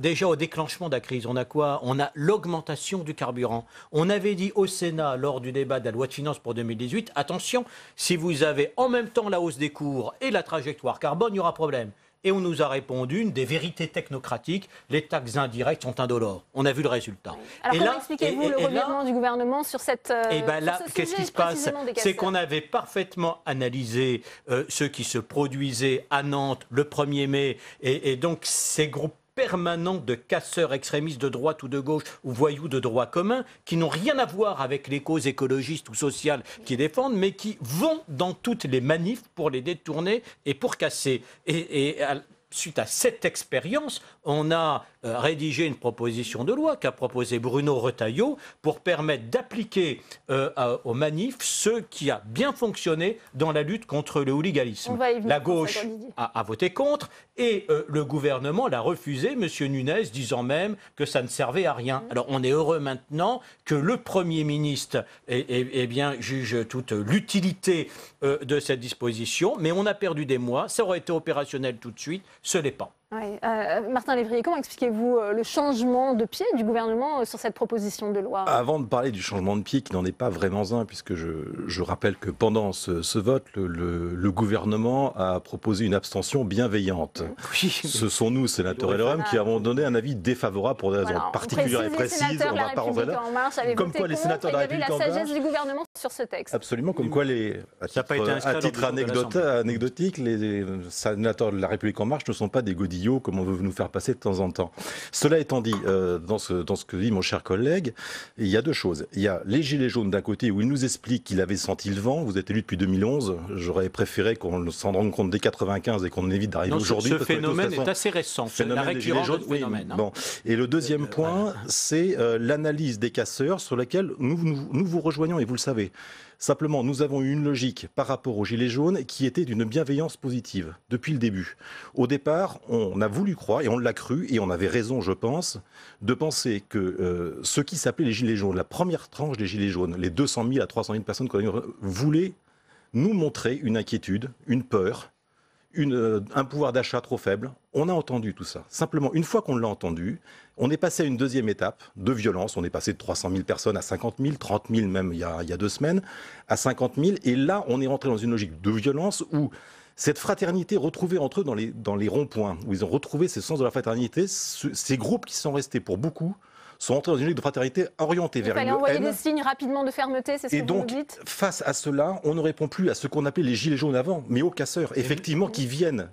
Déjà au déclenchement de la crise, on a quoi? On a l'augmentation du carburant. On avait dit au Sénat lors du débat de la loi de finances pour 2018, attention, si vous avez en même temps la hausse des cours et la trajectoire carbone, il y aura problème. Et on nous a répondu une des vérités technocratiques, les taxes indirectes sont indolores. On a vu le résultat. Alors comment expliquez-vous le revirement du gouvernement sur cette et ben là, qu'est-ce qui se passe? C'est qu'on avait parfaitement analysé ce qui se produisait à Nantes le 1er mai. Et donc ces groupes permanents de casseurs extrémistes de droite ou de gauche ou voyous de droit commun qui n'ont rien à voir avec les causes écologistes ou sociales qu'ils défendent, mais qui vont dans toutes les manifs pour les détourner et pour casser. Suite à cette expérience, on a rédigé une proposition de loi qu'a proposé Bruno Retailleau pour permettre d'appliquer aux manifs ce qui a bien fonctionné dans la lutte contre le hooliganisme. La gauche a voté contre et le gouvernement l'a refusé, M. Nunez disant même que ça ne servait à rien. Alors on est heureux maintenant que le Premier ministre juge toute l'utilité de cette disposition, mais on a perdu des mois, ça aurait été opérationnel tout de suite, ce n'est pas. Oui. Martin Lévrier, comment expliquez-vous le changement de pied du gouvernement sur cette proposition de loi? Avant de parler du changement de pied, qui n'en est pas vraiment un, puisque je rappelle que pendant ce vote, le gouvernement a proposé une abstention bienveillante. Oui. Ce sont nous, sénateurs LREM, qui avons donné un avis défavorable pour des raisons particulières et précises. On ne va pas rentrer là. Comme quoi les sénateurs de la République en marche... la sagesse du gouvernement sur ce texte. Absolument, comme quoi à titre anecdotique, les sénateurs de la République en marche ne sont pas des godilles comme on veut nous faire passer de temps en temps. Cela étant dit, dans ce que dit mon cher collègue, il y a deux choses. Il y a les gilets jaunes d'un côté où il nous explique qu'il avait senti le vent. Vous êtes élu depuis 2011. J'aurais préféré qu'on s'en rende compte dès 95 et qu'on évite d'arriver aujourd'hui. Ce phénomène est assez récent. La récurrence de ce phénomène. Bon. Et le deuxième point, c'est l'analyse des casseurs sur laquelle nous vous rejoignons et vous le savez. Simplement, nous avons eu une logique par rapport aux Gilets jaunes qui était d'une bienveillance positive depuis le début. Au départ, on a voulu croire, et on l'a cru, et on avait raison, je pense, de penser que ce qui s'appelait les Gilets jaunes, la première tranche des Gilets jaunes, les 200 000 à 300 000 personnes qu'on voulaient nous montrer une inquiétude, une peur, un pouvoir d'achat trop faible. On a entendu tout ça. Simplement, une fois qu'on l'a entendu, on est passé à une deuxième étape de violence. On est passé de 300 000 personnes à 50 000, 30 000 même il y a 2 semaines, à 50 000. Et là, on est rentré dans une logique de violence où cette fraternité retrouvée entre eux dans les ronds-points, où ils ont retrouvé ce sens de la fraternité, ces groupes qui sont restés pour beaucoup, sont entrés dans une logique de fraternité orientée vers une haine. Il fallait envoyer des signes rapidement de fermeté, c'est ce que vous nous dites ? Et donc, face à cela, on ne répond plus à ce qu'on appelait les gilets jaunes avant, mais aux casseurs, effectivement, qui viennent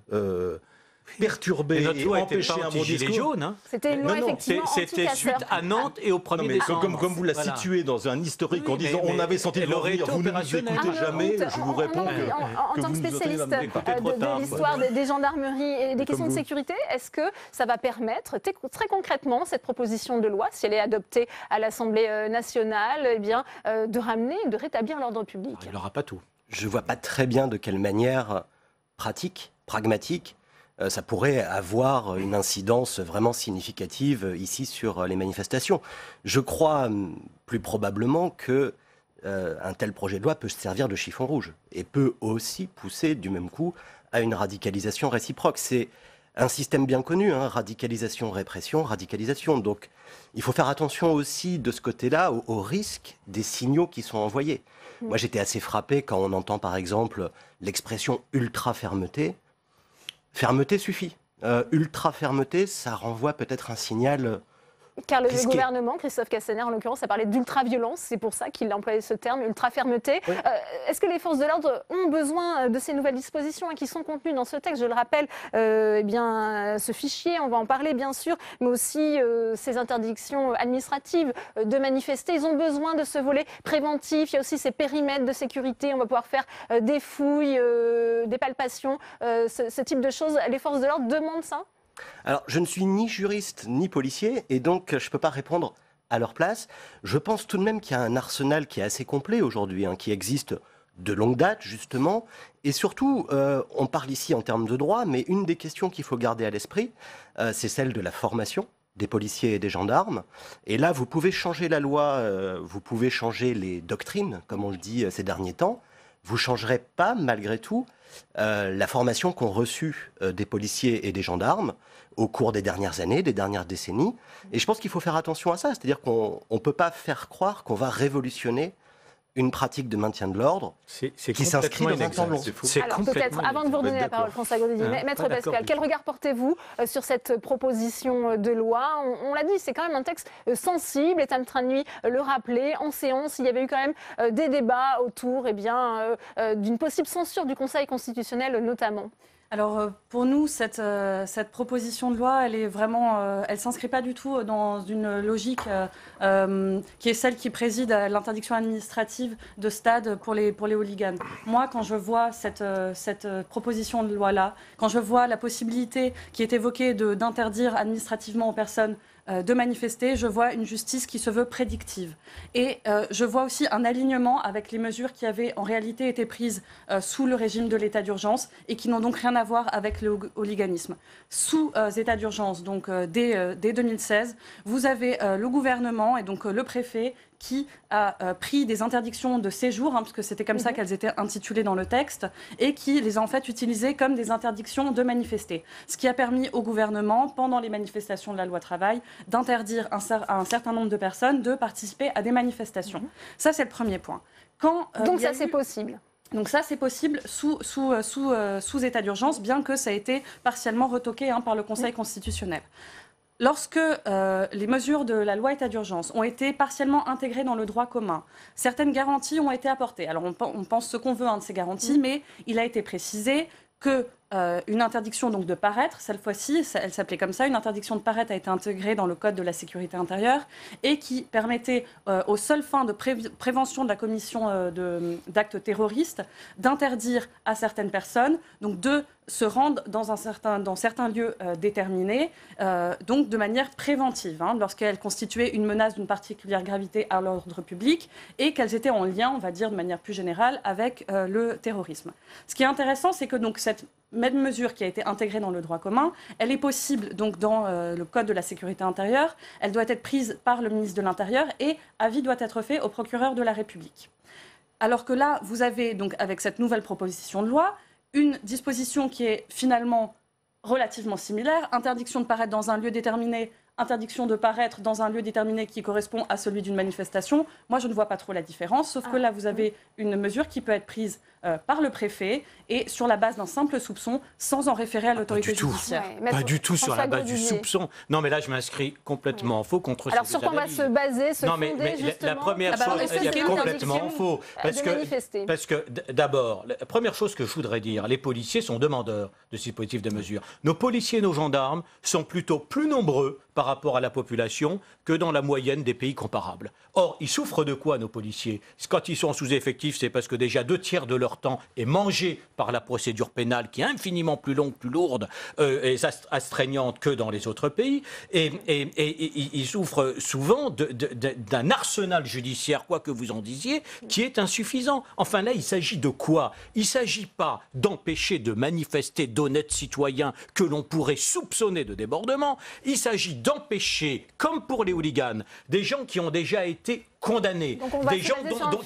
perturber et empêcher un bon discours. C'était une loi effectivement C'était suite à Nantes et au 1er décembre. Comme vous la situez dans un historique en disant on avait senti le revenir, vous ne nous écoutez jamais, je vous réponds en tant que spécialiste de l'histoire des gendarmeries et des questions de sécurité, est-ce que ça va permettre très concrètement cette proposition de loi, si elle est adoptée à l'Assemblée nationale, eh bien, de ramener, de rétablir l'ordre public? Il n'aura pas tout. Je ne vois pas très bien de quelle manière pratique, pragmatique, ça pourrait avoir une incidence vraiment significative ici sur les manifestations. Je crois plus probablement que un tel projet de loi peut se servir de chiffon rouge et peut aussi pousser du même coup à une radicalisation réciproque. C'est un système bien connu, radicalisation, répression, radicalisation. Donc il faut faire attention aussi de ce côté-là au risque des signaux qui sont envoyés. Moi j'étais assez frappé quand on entend par exemple l'expression ultra-fermeté. Fermeté suffit. Ultra-fermeté, ça renvoie peut-être un signal Car le gouvernement, Christophe Castaner en l'occurrence, a parlé d'ultra-violence, c'est pour ça qu'il a employé ce terme, ultra-fermeté. Oui. Est-ce que les forces de l'ordre ont besoin de ces nouvelles dispositions qui sont contenues dans ce texte? Je le rappelle, ce fichier, on va en parler bien sûr, mais aussi ces interdictions administratives de manifester. Ils ont besoin de ce volet préventif, il y a aussi ces périmètres de sécurité, on va pouvoir faire des fouilles, des palpations, ce type de choses. Les forces de l'ordre demandent ça? Alors, je ne suis ni juriste ni policier et donc je ne peux pas répondre à leur place. Je pense tout de même qu'il y a un arsenal qui est assez complet aujourd'hui, qui existe de longue date justement. Et surtout, on parle ici en termes de droit, mais une des questions qu'il faut garder à l'esprit, c'est celle de la formation des policiers et des gendarmes. Et là, vous pouvez changer la loi, vous pouvez changer les doctrines, comme on le dit ces derniers temps. Vous ne changerez pas, malgré tout, la formation qu'ont reçue des policiers et des gendarmes au cours des dernières années, des dernières décennies. Et je pense qu'il faut faire attention à ça. C'est-à-dire qu'on ne peut pas faire croire qu'on va révolutionner une pratique de maintien de l'ordre qui s'inscrit dans un temps long. Alors peut-être, avant de vous redonner la parole, François Grosdier, Maître Pascal, quel regard portez-vous sur cette proposition de loi? On l'a dit, c'est quand même un texte sensible, et Tam Tranuy le rappelait, en séance, il y avait eu quand même des débats autour d'une possible censure du Conseil constitutionnel notamment. Alors pour nous, cette proposition de loi, elle est vraiment, elle s'inscrit pas du tout dans une logique qui est celle qui préside à l'interdiction administrative de stade pour les hooligans. Moi, quand je vois cette proposition de loi-là, quand je vois la possibilité qui est évoquée d'interdire administrativement aux personnes de manifester, je vois une justice qui se veut prédictive. Et je vois aussi un alignement avec les mesures qui avaient en réalité été prises sous le régime de l'état d'urgence et qui n'ont donc rien à voir avec le hooliganisme. Sous état d'urgence, donc dès 2016, vous avez le gouvernement et donc le préfet qui a pris des interdictions de séjour, parce que c'était comme ça qu'elles étaient intitulées dans le texte, et qui les a en fait utilisées comme des interdictions de manifester. Ce qui a permis au gouvernement, pendant les manifestations de la loi travail, d'interdire à un certain nombre de personnes de participer à des manifestations. Ça, c'est le premier point. Donc ça, c'est possible. Donc ça, c'est possible sous état d'urgence, bien que ça ait été partiellement retoqué par le Conseil constitutionnel. Lorsque les mesures de la loi état d'urgence ont été partiellement intégrées dans le droit commun, certaines garanties ont été apportées. Alors on pense ce qu'on veut de ces garanties, mais il a été précisé que une interdiction donc de paraître, cette fois-ci, elle s'appelait comme ça, une interdiction de paraître a été intégrée dans le Code de la sécurité intérieure et qui permettait aux seules fins de prévention de la commission d'actes terroristes d'interdire à certaines personnes donc de se rendre dans certains lieux déterminés, donc de manière préventive, lorsqu'elles constituaient une menace d'une particulière gravité à l'ordre public et qu'elles étaient en lien, on va dire de manière plus générale, avec le terrorisme. Ce qui est intéressant, c'est que donc cette même mesure qui a été intégrée dans le droit commun, elle est possible donc dans le Code de la sécurité intérieure, elle doit être prise par le ministre de l'Intérieur et avis doit être fait au procureur de la République. Alors que là, vous avez donc avec cette nouvelle proposition de loi, une disposition qui est finalement relativement similaire, interdiction de paraître dans un lieu déterminé, interdiction de paraître dans un lieu déterminé qui correspond à celui d'une manifestation. Moi, je ne vois pas trop la différence, sauf que là, vous avez une mesure qui peut être prise par le préfet et sur la base d'un simple soupçon, sans en référer à l'autorité judiciaire. Pas du tout sur la base du soupçon. Non, mais là, je m'inscris complètement en faux contre ces Alors, sur quoi on va se baser, se fonder, justement, la première chose, c'est complètement faux. Parce que d'abord, la première chose que je voudrais dire, les policiers sont demandeurs de dispositifs de mesure. Nos policiers et nos gendarmes sont plutôt plus nombreux par rapport à la population que dans la moyenne des pays comparables. Or, ils souffrent de quoi, nos policiers? Quand ils sont en sous-effectif, c'est parce que déjà 2/3 de leur temps est mangé par la procédure pénale, qui est infiniment plus longue, plus lourde et astreignante que dans les autres pays. Et ils souffrent souvent d'un arsenal judiciaire, quoi que vous en disiez, qui est insuffisant. Enfin là, il s'agit de quoi? Il ne s'agit pas d'empêcher de manifester d'honnêtes citoyens que l'on pourrait soupçonner de débordement. Il s'agit d'empêcher, comme pour les hooligans, des gens qui ont déjà été condamnés, des gens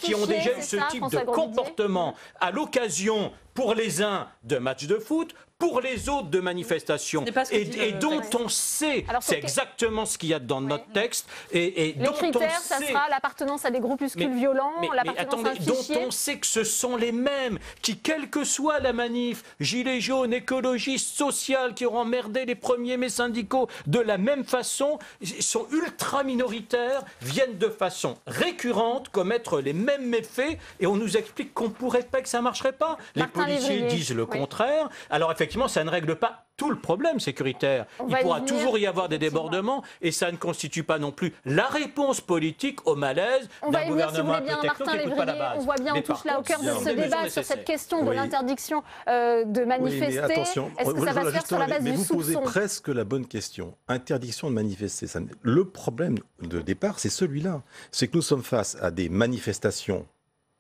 qui ont déjà eu ce type de comportement à l'occasion, pour les uns, de matchs de foot, pour les autres de manifestations, et dont on sait, c'est exactement ce qu'il y a dans notre texte, et les critères, ça sera l'appartenance à des groupuscules violents, l'appartenance à un fichier. Dont on sait que ce sont les mêmes qui, quelle que soit la manif, gilets jaunes, écologistes, sociales, qui auront emmerdé les premiers mai syndicaux de la même façon, sont ultra minoritaires, viennent de façon récurrente commettre les mêmes méfaits, et on nous explique qu'on ne pourrait pas, que ça ne marcherait pas. Les policiers disent le contraire. Alors effectivement, ça ne règle pas tout le problème sécuritaire. Il pourra toujours y avoir des débordements, et ça ne constitue pas non plus la réponse politique au malaise d'un gouvernement un peu techno qui n'écoute pas la base. On voit bien, on touche là au cœur de ce débat sur cette question de l'interdiction de manifester. Mais attention, est-ce que ça va se faire sur la base du soupçon? Vous posez presque la bonne question. Interdiction de manifester. Le problème de départ, c'est celui-là. C'est que nous sommes face à des manifestations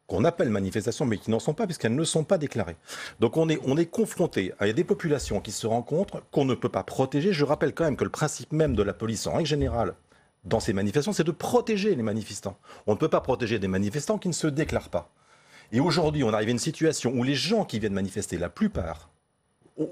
qu'on appelle manifestations, mais qui n'en sont pas, puisqu'elles ne sont pas déclarées. Donc on est confronté à des populations qui se rencontrent, qu'on ne peut pas protéger. Je rappelle quand même que le principe même de la police, en règle générale, dans ces manifestations, c'est de protéger les manifestants. On ne peut pas protéger des manifestants qui ne se déclarent pas. Et aujourd'hui, on arrive à une situation où les gens qui viennent manifester, la plupart,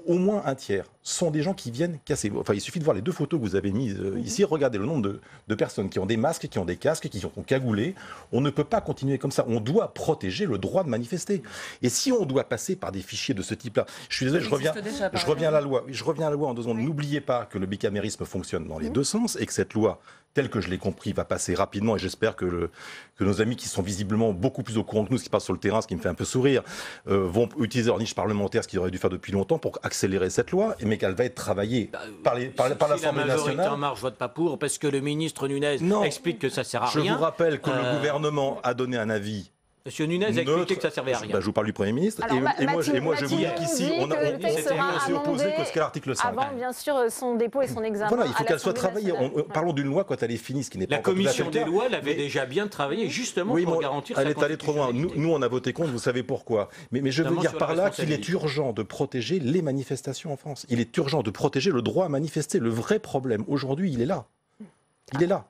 au moins un tiers, sont des gens qui viennent casser. Enfin, il suffit de voir les deux photos que vous avez mises ici. Regardez le nombre de personnes qui ont des masques, qui ont des casques, qui sont cagoulés. On ne peut pas continuer comme ça. On doit protéger le droit de manifester. Et si on doit passer par des fichiers de ce type-là, je suis désolé, je reviens à la loi. Je reviens à la loi en 2 secondes. N'oubliez pas que le bicamérisme fonctionne dans les deux sens et que cette loi, telle que je l'ai compris, va passer rapidement, et j'espère que nos amis qui sont visiblement beaucoup plus au courant que nous, ce qui passe sur le terrain, ce qui me fait un peu sourire, vont utiliser leur niche parlementaire, ce qu'ils auraient dû faire depuis longtemps, pour accélérer cette loi, mais qu'elle va être travaillée par l'Assemblée nationale. La majorité En Marche vote pas pour, parce que le ministre Nunez explique que ça sert à rien. Je vous rappelle que le gouvernement a donné un avis. Monsieur Nunez a expliqué que ça servait à rien. Je vous parle du Premier ministre. Alors, et moi, je vous dis qu'ici, on s'est opposé qu'à l'article 5. Avant, bien sûr, son dépôt et son examen. Voilà, il faut qu'elle soit travaillée. Parlons d'une loi quand elle est finie, ce qui n'est pas encore tout à fait La commission des lois l'avait déjà bien travaillée, justement, pour garantir sa constitutionnalité. Elle est allée trop loin. Nous, on a voté contre, vous savez pourquoi. Mais je veux dire par là qu'il est urgent de protéger les manifestations en France. Il est urgent de protéger le droit à manifester. Le vrai problème, aujourd'hui, il est là. Il est là.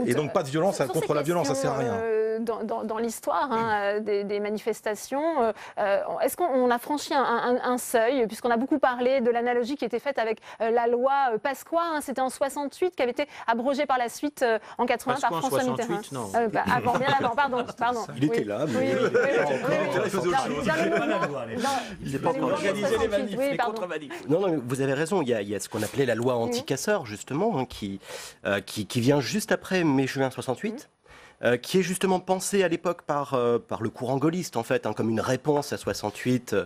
Et donc, pas de violence contre la violence, ça sert à rien. Dans l'histoire des manifestations, est-ce qu'on a franchi un seuil, puisqu'on a beaucoup parlé de l'analogie qui était faite avec la loi Pasqua, c'était en 68, qui avait été abrogée par la suite en 80 par François Mitterrand. Non. Avant, bien avant, pardon. Il était là, mais il faisait autre chose. Il n'est pas encore organisé les manifs, les contre-manifs. Non, mais vous avez raison, il y a ce qu'on appelait la loi anti-casseurs, justement, qui vient juste après mai-juin 68. Qui est justement pensé à l'époque par le courant gaulliste, en fait, comme une réponse à 68,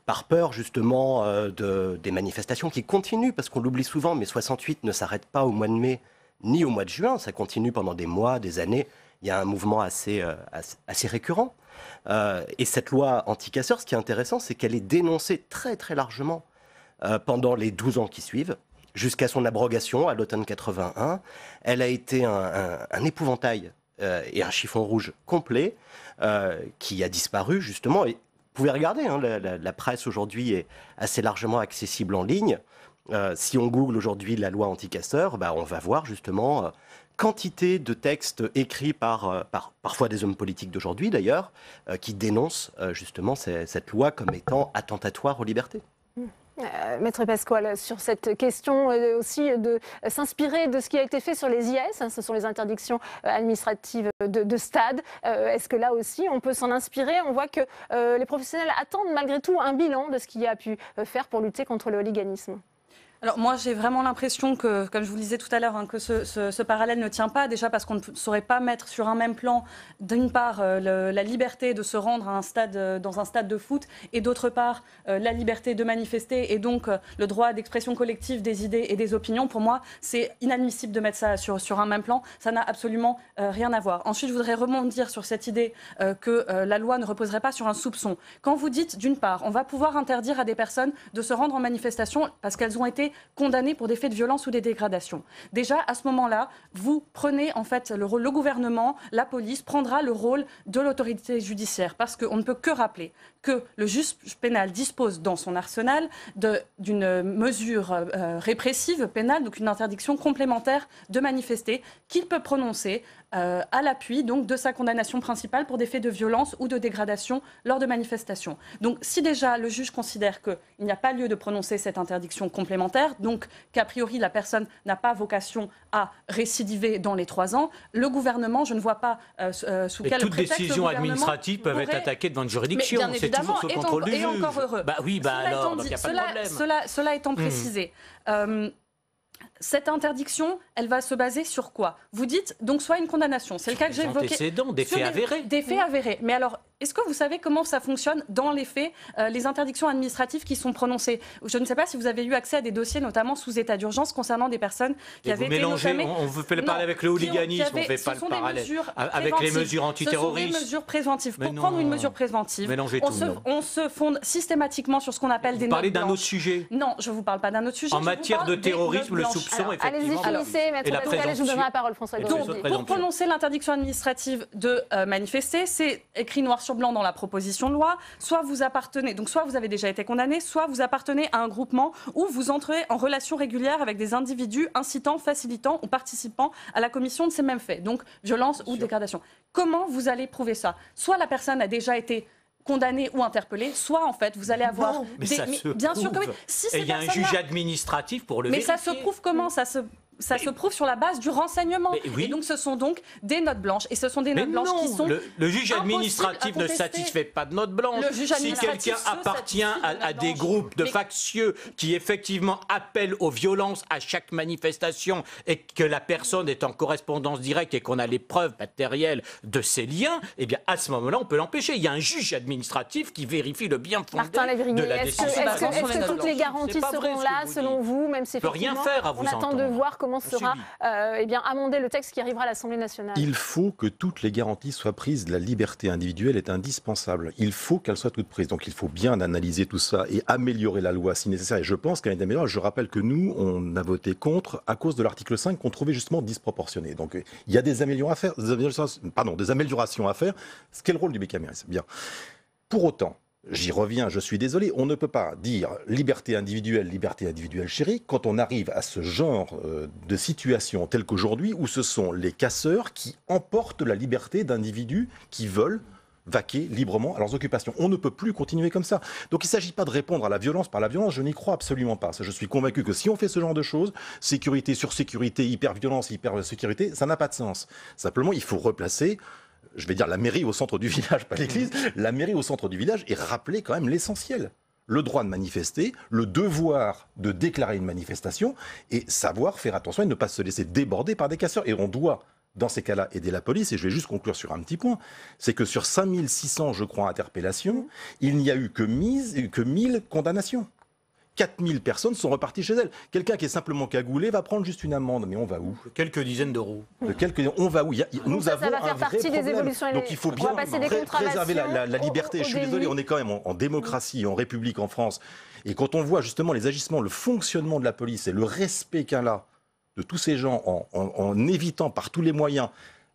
par peur justement des manifestations qui continuent, parce qu'on l'oublie souvent, mais 68 ne s'arrête pas au mois de mai ni au mois de juin, ça continue pendant des mois, des années. Il y a un mouvement assez récurrent. Et cette loi anti-casseurs, ce qui est intéressant, c'est qu'elle est dénoncée très très largement pendant les 12 ans qui suivent, jusqu'à son abrogation à l'automne 81. Elle a été un épouvantail et un chiffon rouge complet qui a disparu justement. Et vous pouvez regarder, la presse aujourd'hui est assez largement accessible en ligne. Si on google aujourd'hui la loi anti-casseurs, on va voir justement quantité de textes écrits par parfois des hommes politiques d'aujourd'hui d'ailleurs, qui dénoncent justement cette loi comme étant attentatoire aux libertés. Maître Pasquale, sur cette question aussi de s'inspirer de ce qui a été fait sur les IS, ce sont les interdictions administratives de stade. Est-ce que là aussi on peut s'en inspirer? On voit que les professionnels attendent malgré tout un bilan de ce qu'il y a pu faire pour lutter contre le hooliganisme. Alors moi j'ai vraiment l'impression que, comme je vous le disais tout à l'heure, que ce parallèle ne tient pas, déjà parce qu'on ne saurait pas mettre sur un même plan, d'une part, la liberté de se rendre à un stade, dans un stade de foot, et d'autre part, la liberté de manifester, et donc le droit d'expression collective des idées et des opinions. Pour moi, c'est inadmissible de mettre ça sur un même plan, ça n'a absolument rien à voir. Ensuite, je voudrais rebondir sur cette idée que la loi ne reposerait pas sur un soupçon. Quand vous dites, d'une part, on va pouvoir interdire à des personnes de se rendre en manifestation parce qu'elles ont été condamnés pour des faits de violence ou des dégradations. Déjà, à ce moment-là, vous prenez en fait le gouvernement, la police prendra le rôle de l'autorité judiciaire parce qu'on ne peut que rappeler que le juge pénal dispose dans son arsenal d'une mesure répressive pénale, donc une interdiction complémentaire de manifester qu'il peut prononcer à l'appui donc de sa condamnation principale pour des faits de violence ou de dégradation lors de manifestations. Donc si déjà le juge considère qu'il n'y a pas lieu de prononcer cette interdiction complémentaire, donc qu'a priori la personne n'a pas vocation à récidiver dans les 3 ans, le gouvernement, je ne vois pas sous quel prétexte toute décision administrative peut être attaquée devant une juridiction. C'est toujours sous contrôle du juge. Et encore heureux. Bah oui, alors, il n'y a pas de problème. Cela étant précisé, cette interdiction, elle va se baser sur quoi? Vous dites donc soit une condamnation, c'est le cas que j'ai évoqué. Des faits avérés. Des faits avérés. Mais alors, est-ce que vous savez comment ça fonctionne dans les faits, les interdictions administratives qui sont prononcées? Je ne sais pas si vous avez eu accès à des dossiers, notamment sous état d'urgence, concernant des personnes qui avaient été notamment... On fait le parallèle avec le hooliganisme, on ne fait pas le parallèle avec les mesures antiterroristes. Ce sont des mesures préventives. Pour prendre une mesure préventive, on se fonde systématiquement sur ce qu'on appelle des notes blanches. Vous parlez d'un autre sujet? Non, je ne vous parle pas d'un autre sujet. En matière de terrorisme, le soupçon, effectivement. Allez-y, finissez, Maître Pasquale, je vous donnerai la parole, François Grosjean. Donc, pour prononcer l'interdiction administrative de manifester, c'est écrit noir sur blanc dans la proposition de loi. Soit vous appartenez, donc soit vous avez déjà été condamné, soit vous appartenez à un groupement où vous entrez en relation régulière avec des individus incitant, facilitant ou participant à la commission de ces mêmes faits, donc violence ou dégradation. Comment vous allez prouver ça? Soit la personne a déjà été condamné ou interpellé, soit en fait vous allez avoir bien sûr que oui. Si il y a un juge administratif pour le vérifier. Mais ça se prouve comment? Ça se prouve sur la base du renseignement. Et donc ce sont donc des notes blanches. Et ce sont des notes blanches qui sont le juge administratif ne satisfait pas de notes blanches. Si quelqu'un appartient à des groupes de factieux qui effectivement appellent aux violences à chaque manifestation et que la personne est en correspondance directe et qu'on a les preuves matérielles de ces liens, eh bien à ce moment-là on peut l'empêcher. Il y a un juge administratif qui vérifie le bien fondé de la décision. Est-ce que toutes les garanties seront là selon vous, même si effectivement on attend de voir comment sera amendé le texte qui arrivera à l'Assemblée nationale? Il faut que toutes les garanties soient prises. La liberté individuelle est indispensable. Il faut qu'elle soit toute prise. Donc il faut bien analyser tout ça et améliorer la loi si nécessaire. Et je pense qu'elle est améliorée. Je rappelle que nous, on a voté contre à cause de l'article 5 qu'on trouvait justement disproportionné. Donc il y a des améliorations à faire. Quel rôle du bicamérisme? Bien. Pour autant, j'y reviens, je suis désolé, on ne peut pas dire liberté individuelle chérie, quand on arrive à ce genre de situation telle qu'aujourd'hui, où ce sont les casseurs qui emportent la liberté d'individus qui veulent vaquer librement à leurs occupations. On ne peut plus continuer comme ça. Donc il ne s'agit pas de répondre à la violence par la violence, je n'y crois absolument pas. Je suis convaincu que si on fait ce genre de choses, sécurité sur sécurité, hyper-violence, hyper-sécurité, ça n'a pas de sens. Simplement, il faut replacer... je vais dire la mairie au centre du village, pas l'église, la mairie au centre du village et rappeler quand même l'essentiel. Le droit de manifester, le devoir de déclarer une manifestation et savoir faire attention et ne pas se laisser déborder par des casseurs. Et on doit, dans ces cas-là, aider la police. Et je vais juste conclure sur un petit point. C'est que sur 5600, je crois, interpellations, il n'y a eu que 1000 condamnations. 4000 personnes sont reparties chez elles. Quelqu'un qui est simplement cagoulé va prendre juste une amende. Mais on va où? Quelques dizaines d'euros. On va où? Nous avons ça va faire partie des évolutions. Donc il faut bien préserver la liberté. Je suis désolé, on est quand même en démocratie, en République, en France. Et quand on voit justement les agissements, le fonctionnement de la police et le respect qu'elle a de tous ces gens en évitant par tous les moyens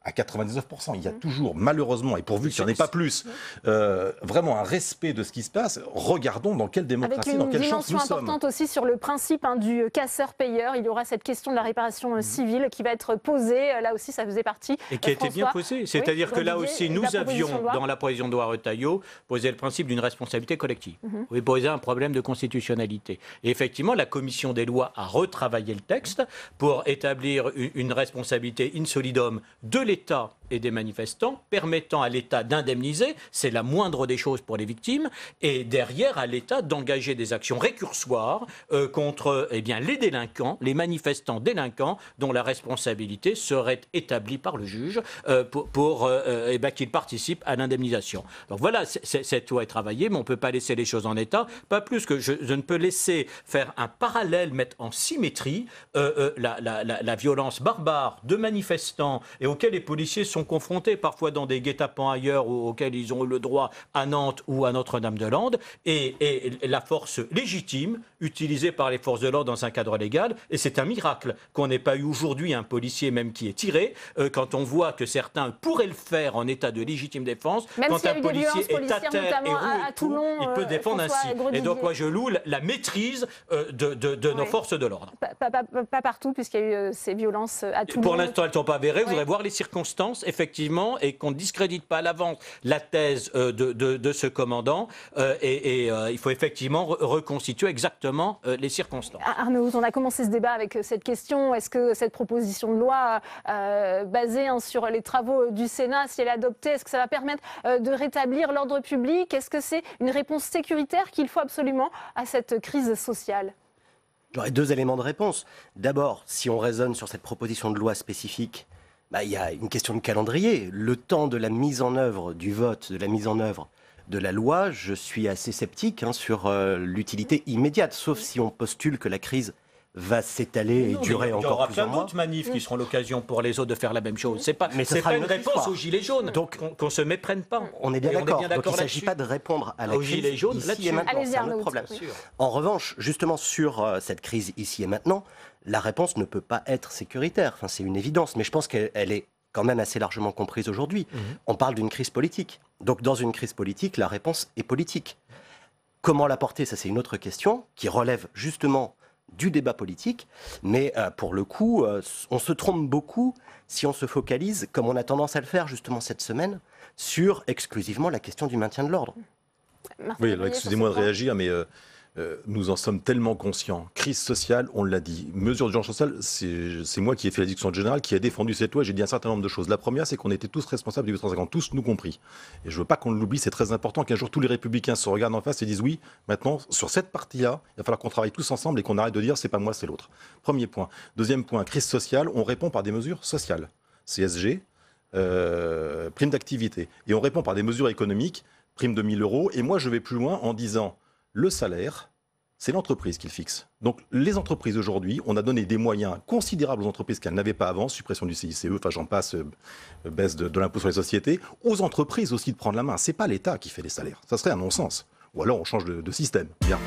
à 99%. Il y a toujours, malheureusement, et pourvu qu'il n'y en ait pas plus, vraiment un respect de ce qui se passe. Regardons dans quelle démocratie, dans quelle chance nous sommes. Avec une dimension importante aussi sur le principe du casseur-payeur. Il y aura cette question de la réparation civile qui va être posée. Là aussi, ça faisait partie. Et qui a été bien posée. C'est-à-dire que là aussi, nous avions, dans la proposition de loi Retailleau, posé le principe d'une responsabilité collective. Vous posez un problème de constitutionnalité. Et effectivement, la commission des lois a retravaillé le texte pour établir une responsabilité in solidum de l'État et des manifestants, permettant à l'État d'indemniser, c'est la moindre des choses pour les victimes, et derrière à l'État d'engager des actions récursoires contre les délinquants, les manifestants délinquants, dont la responsabilité serait établie par le juge pour qu'ils participent à l'indemnisation. Donc voilà, cette loi est travaillée, mais on ne peut pas laisser les choses en état, pas plus que je ne peux laisser faire un parallèle, mettre en symétrie la violence barbare de manifestants et auxquels les policiers sont confrontés parfois dans des guet-apens ailleurs auxquels ils ont eu le droit à Nantes ou à Notre-Dame-de-Lande et la force légitime utilisée par les forces de l'ordre dans un cadre légal. Et c'est un miracle qu'on n'ait pas eu aujourd'hui un policier même qui est tiré quand on voit que certains pourraient le faire en état de légitime défense. Même quand un policier est à terre et à Toulon, il peut défendre ainsi. Et donc moi je loue la maîtrise de nos forces de l'ordre. Pas partout puisqu'il y a eu ces violences à Toulon. Pour l'instant elles ne sont pas avérées. Vous voudrez voir les circonstances, effectivement, et qu'on ne discrédite pas à l'avance la thèse de ce commandant. Il faut effectivement reconstituer exactement les circonstances. Arnaud, on a commencé ce débat avec cette question. Est-ce que cette proposition de loi basée sur les travaux du Sénat, si elle est adoptée, est-ce que ça va permettre de rétablir l'ordre public? Est-ce que c'est une réponse sécuritaire qu'il faut absolument à cette crise sociale? J'aurais 2 éléments de réponse. D'abord, si on raisonne sur cette proposition de loi spécifique, il y a une question de calendrier. Le temps de la mise en œuvre du vote, de la mise en œuvre de la loi, je suis assez sceptique sur l'utilité immédiate, sauf si on postule que la crise va s'étaler et durer encore plusieurs mois. Il y aura plein d'autres manifs qui seront l'occasion pour les autres de faire la même chose. C'est pas une réponse aux gilets jaunes. Donc qu'on se méprenne pas. On est bien d'accord. Donc il ne s'agit pas de répondre à la crise gilets jaunes ici et maintenant. C'est un autre problème. En revanche, justement sur cette crise ici et maintenant, la réponse ne peut pas être sécuritaire. Enfin, c'est une évidence. Mais je pense qu'elle est quand même assez largement comprise aujourd'hui. On parle d'une crise politique. Donc dans une crise politique, la réponse est politique. Comment l'apporter? Ça, c'est une autre question qui relève justement du débat politique, mais pour le coup, on se trompe beaucoup si on se focalise, comme on a tendance à le faire justement cette semaine, sur exclusivement la question du maintien de l'ordre. Oui, alors excusez-moi de réagir, mais nous en sommes tellement conscients. Crise sociale, on l'a dit. Mesure d'urgence sociale, c'est moi qui ai fait la discussion générale, qui a défendu cette loi. J'ai dit un certain nombre de choses. La première, c'est qu'on était tous responsables du 850, tous nous compris. Et je veux pas qu'on l'oublie, c'est très important qu'un jour tous les républicains se regardent en face et disent oui, maintenant, sur cette partie-là, il va falloir qu'on travaille tous ensemble et qu'on arrête de dire c'est pas moi, c'est l'autre. Premier point. Deuxième point, crise sociale, on répond par des mesures sociales. CSG, prime d'activité. Et on répond par des mesures économiques, prime de 1 000 €. Et moi, je vais plus loin en disant le salaire, c'est l'entreprise qui le fixe. Donc les entreprises aujourd'hui, on a donné des moyens considérables aux entreprises qu'elles n'avaient pas avant, suppression du CICE, enfin j'en passe, baisse de l'impôt sur les sociétés, aux entreprises aussi de prendre la main. C'est pas l'État qui fait les salaires, ça serait un non-sens. Ou alors on change de système. Bien.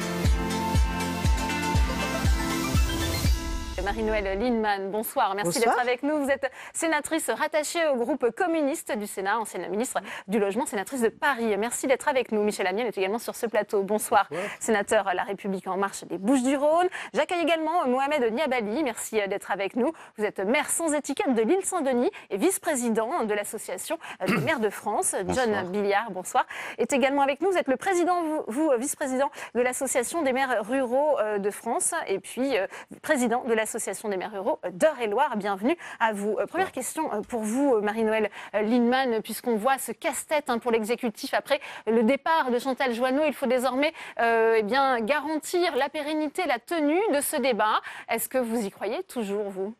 Marie-Noëlle Lienemann, bonsoir. Merci d'être avec nous. Vous êtes sénatrice rattachée au groupe communiste du Sénat, ancienne ministre du Logement, sénatrice de Paris. Merci d'être avec nous. Michel Amiel est également sur ce plateau. Bonsoir. Sénateur La République En Marche des Bouches-du-Rhône. J'accueille également Mohamed Niabali. Merci d'être avec nous. Vous êtes maire sans étiquette de l'île Saint-Denis et vice-président de l'association des maires de France. John Billiard, bonsoir, est également avec nous. Vous êtes le président, vous vice-président de l'association des maires ruraux de France et puis président de l'association des maires ruraux d'Eure-et-Loire. Bienvenue à vous. Première question pour vous, Marie-Noëlle Lienemann, puisqu'on voit ce casse-tête pour l'exécutif après le départ de Chantal Jouanneau. Il faut désormais garantir la pérennité, la tenue de ce débat. Est-ce que vous y croyez toujours, vous ?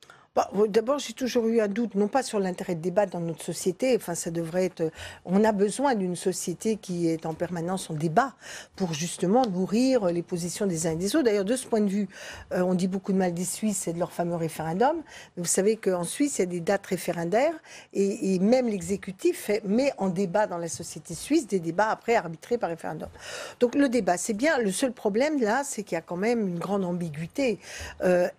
D'abord, j'ai toujours eu un doute, non pas sur l'intérêt de débattre dans notre société, enfin ça devrait être... On a besoin d'une société qui est en permanence en débat pour justement nourrir les positions des uns et des autres. D'ailleurs, de ce point de vue, on dit beaucoup de mal des Suisses et de leur fameux référendum, mais vous savez qu'en Suisse, il y a des dates référendaires et même l'exécutif met en débat dans la société suisse des débats après arbitrés par référendum. Donc le débat, c'est bien. Le seul problème là, c'est qu'il y a quand même une grande ambiguïté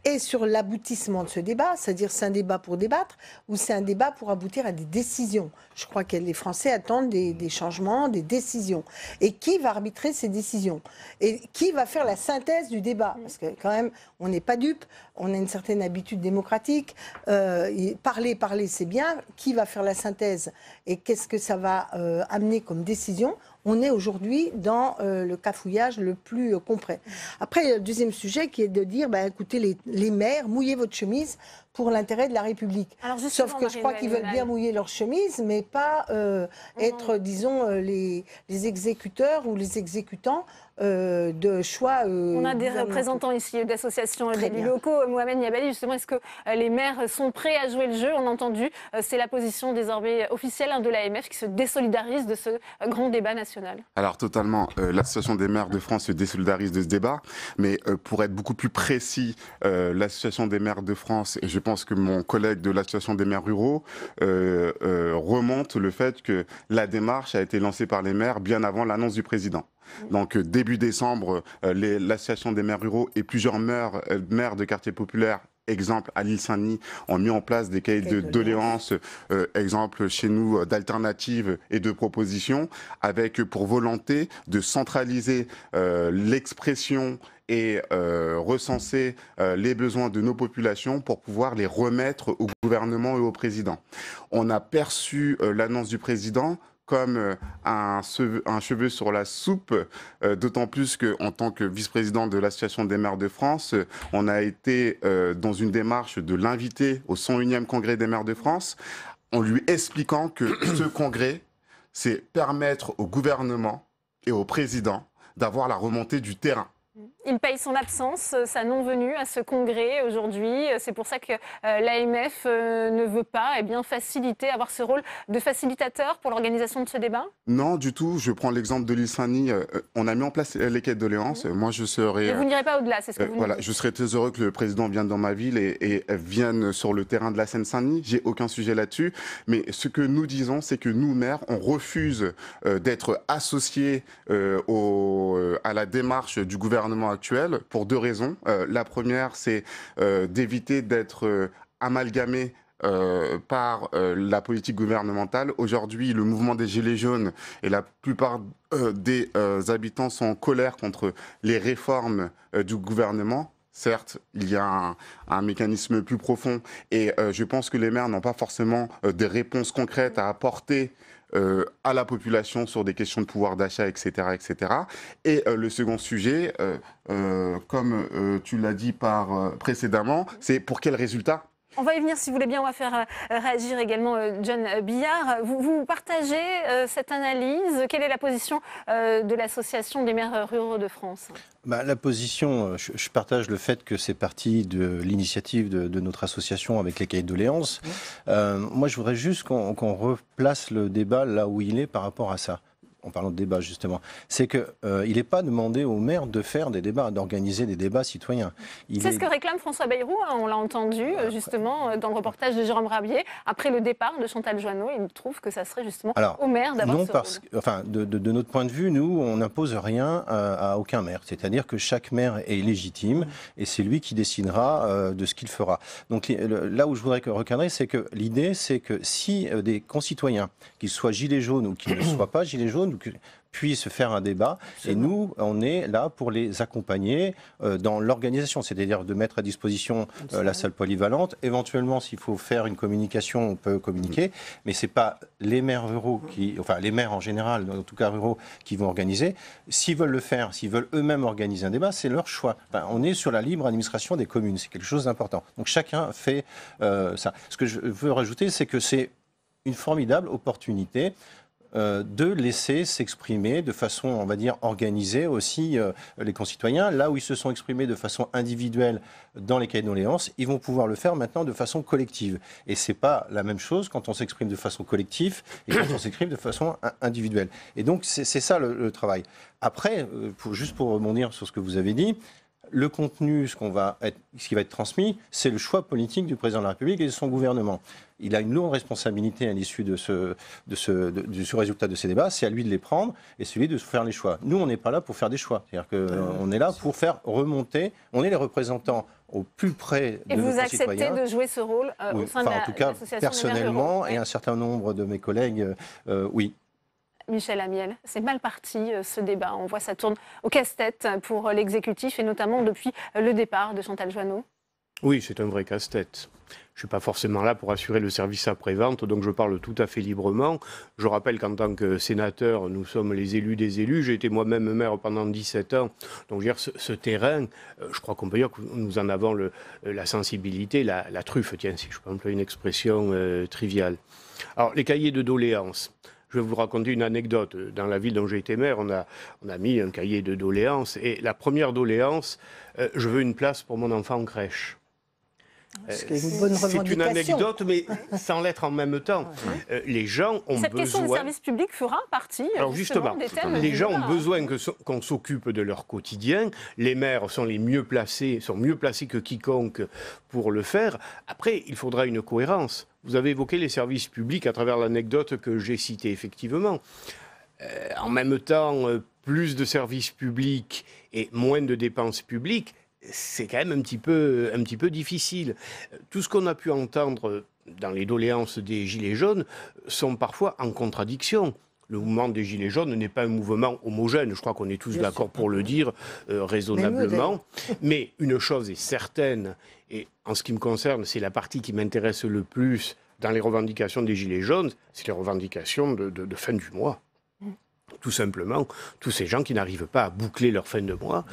et sur l'aboutissement de ce débat, C'est-à-dire, c'est un débat pour débattre ou c'est un débat pour aboutir à des décisions? Je crois que les Français attendent des changements, des décisions. Et qui va arbitrer ces décisions? Et qui va faire la synthèse du débat? Parce que quand même, on n'est pas dupes, on a une certaine habitude démocratique. Parler, c'est bien. Qui va faire la synthèse? Et qu'est-ce que ça va amener comme décision? On est aujourd'hui dans le cafouillage le plus complet. Après, il y a le deuxième sujet qui est de dire, écoutez, les maires, mouillez votre chemise pour l'intérêt de la République. Sauf que je crois qu'ils veulent bien mouiller leur chemise, mais pas être, disons, les exécuteurs ou les exécutants de choix. On a des représentants ici d'associations d'élus locaux. Mohamed Niabali, justement, est-ce que les maires sont prêts à jouer le jeu? On a entendu, c'est la position désormais officielle de l'AMF qui se désolidarise de ce grand débat national. Alors totalement, l'association des maires de France se désolidarise de ce débat, mais pour être beaucoup plus précis, l'association des maires de France, et je pense que mon collègue de l'association des maires ruraux remonte le fait que la démarche a été lancée par les maires bien avant l'annonce du président. Donc début décembre, l'association des maires ruraux et plusieurs maires de quartiers populaires, exemple à l'île Saint-Denis, ont mis en place des cahiers de doléances, exemple chez nous d'alternatives et de propositions, avec pour volonté de centraliser l'expression et recenser les besoins de nos populations pour pouvoir les remettre au gouvernement et au président. On a perçu l'annonce du président comme un cheveu sur la soupe, d'autant plus qu'en tant que vice-président de l'Association des maires de France, on a été dans une démarche de l'inviter au 101e congrès des maires de France, en lui expliquant que ce congrès, c'est permettre au gouvernement et au président d'avoir la remontée du terrain. Il paye son absence, sa non-venue à ce congrès aujourd'hui. C'est pour ça que l'AMF ne veut pas faciliter, avoir ce rôle de facilitateur pour l'organisation de ce débat? Non, du tout. Je prends l'exemple de l'île Saint-Denis. On a mis en place les cahiers de doléances. Moi, je serais... Mais vous n'irez pas au-delà, c'est ce que vous voilà, dites. je serais très heureux que le président vienne dans ma ville et vienne sur le terrain de la Seine-Saint-Denis. J'ai aucun sujet là-dessus. Mais ce que nous disons, c'est que nous, maires, on refuse d'être associés à la démarche du gouvernement actuel pour deux raisons. La première, c'est d'éviter d'être amalgamé par la politique gouvernementale. Aujourd'hui, le mouvement des Gilets jaunes et la plupart des habitants sont en colère contre les réformes du gouvernement. Certes, il y a un mécanisme plus profond et je pense que les maires n'ont pas forcément des réponses concrètes à apporter à la population sur des questions de pouvoir d'achat, etc., etc. Et le second sujet, comme tu l'as dit précédemment, c'est pour quel résultat? On va y venir, si vous voulez bien. On va faire réagir également John Billard. Vous partagez cette analyse? Quelle est la position de l'Association des maires ruraux de France? La position, je partage le fait que c'est parti de l'initiative de notre association avec les cahiers de doléances. Moi, je voudrais juste qu'on replace le débat là où il est par rapport à ça. En parlant de débat, justement, c'est qu'il n'est pas demandé aux maires de faire des débats, d'organiser des débats citoyens. C'est ce que réclame François Bayrou, on l'a entendu justement dans le reportage de Jérôme Rabier. Après le départ de Chantal Joanneau, il trouve que ça serait justement aux maires d'avoir ce rôle. De notre point de vue, nous, on n'impose rien à aucun maire. C'est-à-dire que chaque maire est légitime et c'est lui qui décidera de ce qu'il fera. Donc là où je voudrais recadrer, c'est que l'idée, c'est que si des concitoyens, qu'ils soient gilets jaunes ou qu'ils ne soient pas gilets jaunes, puissent faire un débat. Et nous, on est là pour les accompagner dans l'organisation, c'est-à-dire de mettre à disposition la salle polyvalente. Éventuellement, s'il faut faire une communication, on peut communiquer, mais ce n'est pas les maires ruraux, les maires en général, en tout cas ruraux, qui vont organiser. S'ils veulent le faire, s'ils veulent eux-mêmes organiser un débat, c'est leur choix. On est sur la libre administration des communes, c'est quelque chose d'important. Donc chacun fait ça. Ce que je veux rajouter, c'est que c'est une formidable opportunité de laisser s'exprimer de façon, on va dire, organisée aussi les concitoyens. Là où ils se sont exprimés de façon individuelle dans les cahiers de doléances, ils vont pouvoir le faire maintenant de façon collective. Et c'est pas la même chose quand on s'exprime de façon collective et quand on s'exprime de façon individuelle. Et donc, c'est ça le travail. Après, juste pour rebondir sur ce que vous avez dit, Le contenu, ce qui va être transmis, c'est le choix politique du président de la République et de son gouvernement. Il a une lourde responsabilité à l'issue de ce résultat de ces débats. C'est à lui de les prendre et c'est lui de faire les choix. Nous, on n'est pas là pour faire des choix. C'est-à-dire qu'on est là pour faire remonter. On est les représentants au plus près de nos concitoyens. Et vous acceptez de jouer ce rôle au sein de l'association des maires ruraux ? En tout cas, personnellement, et un certain nombre de mes collègues, oui. Michel Amiel, c'est mal parti ce débat. On voit ça tourne au casse-tête pour l'exécutif et notamment depuis le départ de Chantal Joanneau. Oui, c'est un vrai casse-tête. Je ne suis pas forcément là pour assurer le service après-vente, donc je parle tout à fait librement. Je rappelle qu'en tant que sénateur, nous sommes les élus des élus. J'ai été moi-même maire pendant 17 ans. Donc, je veux dire, ce terrain, je crois qu'on peut dire que nous en avons la sensibilité, la truffe, tiens, si je peux employer une expression triviale. Alors, les cahiers de doléances. Je vais vous raconter une anecdote. Dans la ville dont j'ai été maire, on a mis un cahier de doléances. Et la première doléance, je veux une place pour mon enfant en crèche. C'est une anecdote, mais sans l'être en même temps. Les gens ont besoin... Cette question des services publics fera partie justement des thèmes. Les gens ont besoin qu'on s'occupe de leur quotidien. Les maires sont mieux placés que quiconque pour le faire. Après, il faudra une cohérence. Vous avez évoqué les services publics à travers l'anecdote que j'ai citée, effectivement. En même temps, plus de services publics et moins de dépenses publiques, c'est quand même un petit peu difficile. Tout ce qu'on a pu entendre dans les doléances des Gilets jaunes sont parfois en contradiction. Le mouvement des Gilets jaunes n'est pas un mouvement homogène, je crois qu'on est tous d'accord pour le dire raisonnablement. Mais une chose est certaine, et en ce qui me concerne, c'est la partie qui m'intéresse le plus dans les revendications des Gilets jaunes, c'est les revendications de fin du mois. Tout simplement, tous ces gens qui n'arrivent pas à boucler leur fin de mois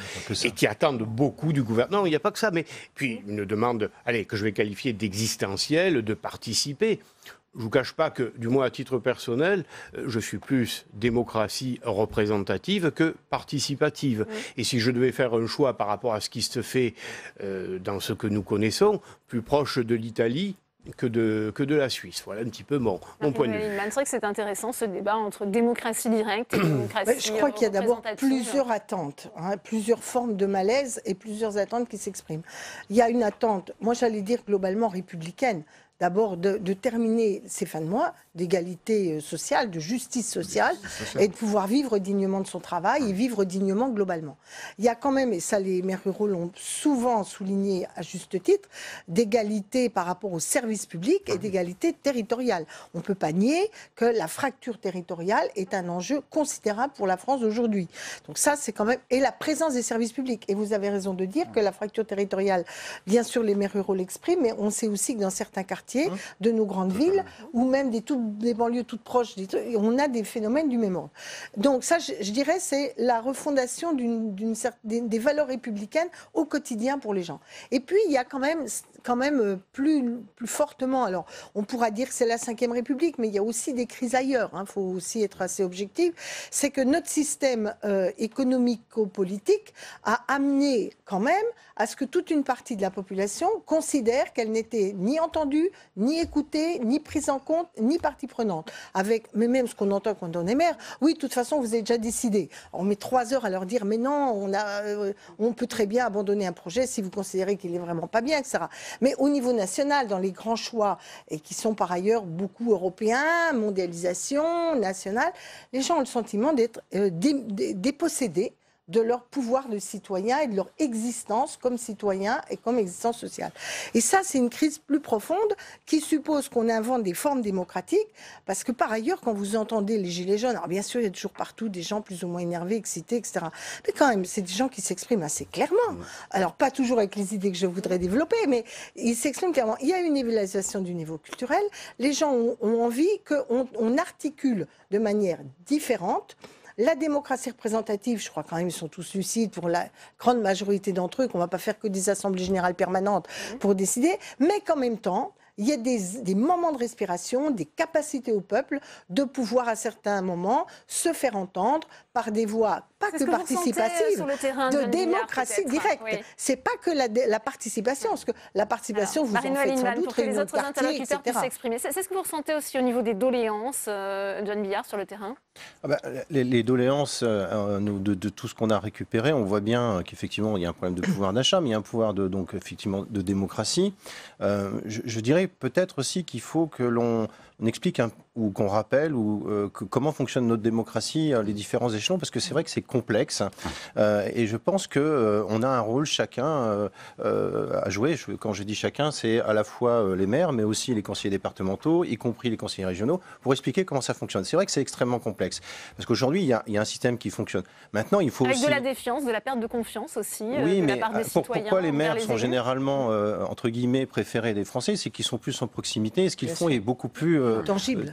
et qui attendent beaucoup du gouvernement. Non, il n'y a pas que ça, mais puis une demande, que je vais qualifier d'existentielle, de participer. Je ne vous cache pas que, du moins à titre personnel, je suis plus démocratie représentative que participative. Et si je devais faire un choix par rapport à ce qui se fait dans ce que nous connaissons, plus proche de l'Italie que de la Suisse. Voilà un petit peu mon point de vue. C'est vrai que c'est intéressant ce débat entre démocratie directe et démocratie Je crois qu'il y a d'abord plusieurs attentes, plusieurs formes de malaise et plusieurs attentes qui s'expriment. Il y a une attente, moi j'allais dire globalement républicaine, d'abord de terminer ces fins de mois d'égalité sociale, de justice sociale, et de pouvoir vivre dignement de son travail et vivre dignement globalement. Il y a quand même, et ça les maires ruraux l'ont souvent souligné à juste titre, d'égalité par rapport aux services publics et d'égalité territoriale. On ne peut pas nier que la fracture territoriale est un enjeu considérable pour la France aujourd'hui. Donc ça, c'est quand même... Et la présence des services publics. Et vous avez raison de dire que la fracture territoriale, bien sûr, les maires ruraux l'expriment, mais on sait aussi que dans certains quartiers de nos grandes villes, ou même des banlieues toutes proches, on a des phénomènes du même ordre. Donc ça, je dirais, c'est la refondation des valeurs républicaines au quotidien pour les gens. Et puis, il y a quand même plus fortement, alors on pourra dire que c'est la Ve République, mais il y a aussi des crises ailleurs, il faut aussi être assez objectif, c'est que notre système économico-politique a amené quand même à ce que toute une partie de la population considère qu'elle n'était ni entendue, ni écoutée, ni prise en compte, ni partie prenante. Mais même ce qu'on entend quand on est maire, oui, de toute façon, vous avez déjà décidé. On met 3 heures à leur dire, mais non, on peut très bien abandonner un projet si vous considérez qu'il est vraiment pas bien, etc. Mais au niveau national, dans les grands choix, et qui sont par ailleurs beaucoup européens, mondialisation, nationale, les gens ont le sentiment d'être dépossédés de leur pouvoir de citoyen et de leur existence comme citoyen et comme existence sociale. Et ça, c'est une crise plus profonde qui suppose qu'on invente des formes démocratiques, parce que par ailleurs, quand vous entendez les Gilets jaunes, alors bien sûr, il y a toujours partout des gens plus ou moins énervés, excités, etc. Mais quand même, c'est des gens qui s'expriment assez clairement. Alors, pas toujours avec les idées que je voudrais développer, mais ils s'expriment clairement. Il y a une évaluation du niveau culturel. Les gens ont envie qu'on articule de manière différente la démocratie représentative. Je crois quand même qu'ils sont tous lucides pour la grande majorité d'entre eux, qu'on ne va pas faire que des assemblées générales permanentes pour décider, mais qu'en même temps, il y a des moments de respiration, des capacités au peuple de pouvoir à certains moments se faire entendre par des voies, pas que participatives, de démocratie directe. Oui. C'est pas que la participation, parce que la participation, vous en faites sans doute, pour que les autres interlocuteurs puissent s'exprimer. C'est ce que vous ressentez aussi au niveau des doléances, John Billard, sur le terrain? Les doléances de tout ce qu'on a récupéré, on voit bien qu'effectivement, il y a un problème de pouvoir d'achat, mais il y a un pouvoir donc, effectivement, de démocratie. Je dirais peut-être aussi qu'il faut que l'on explique ou qu'on rappelle comment fonctionne notre démocratie, les différents échelons, parce que c'est vrai que c'est complexe. Et je pense qu'on a un rôle chacun à jouer. Quand je dis chacun, c'est à la fois les maires, mais aussi les conseillers départementaux, y compris les conseillers régionaux, pour expliquer comment ça fonctionne. C'est vrai que c'est extrêmement complexe, parce qu'aujourd'hui, il y a un système qui fonctionne. Maintenant, il faut Avec aussi... de la défiance, de la perte de confiance aussi, oui, de mais la part des citoyens. Pourquoi les maires sont généralement, entre guillemets, préférés des Français? C'est qu'ils sont plus en proximité, et ce qu'ils font est beaucoup plus tangible.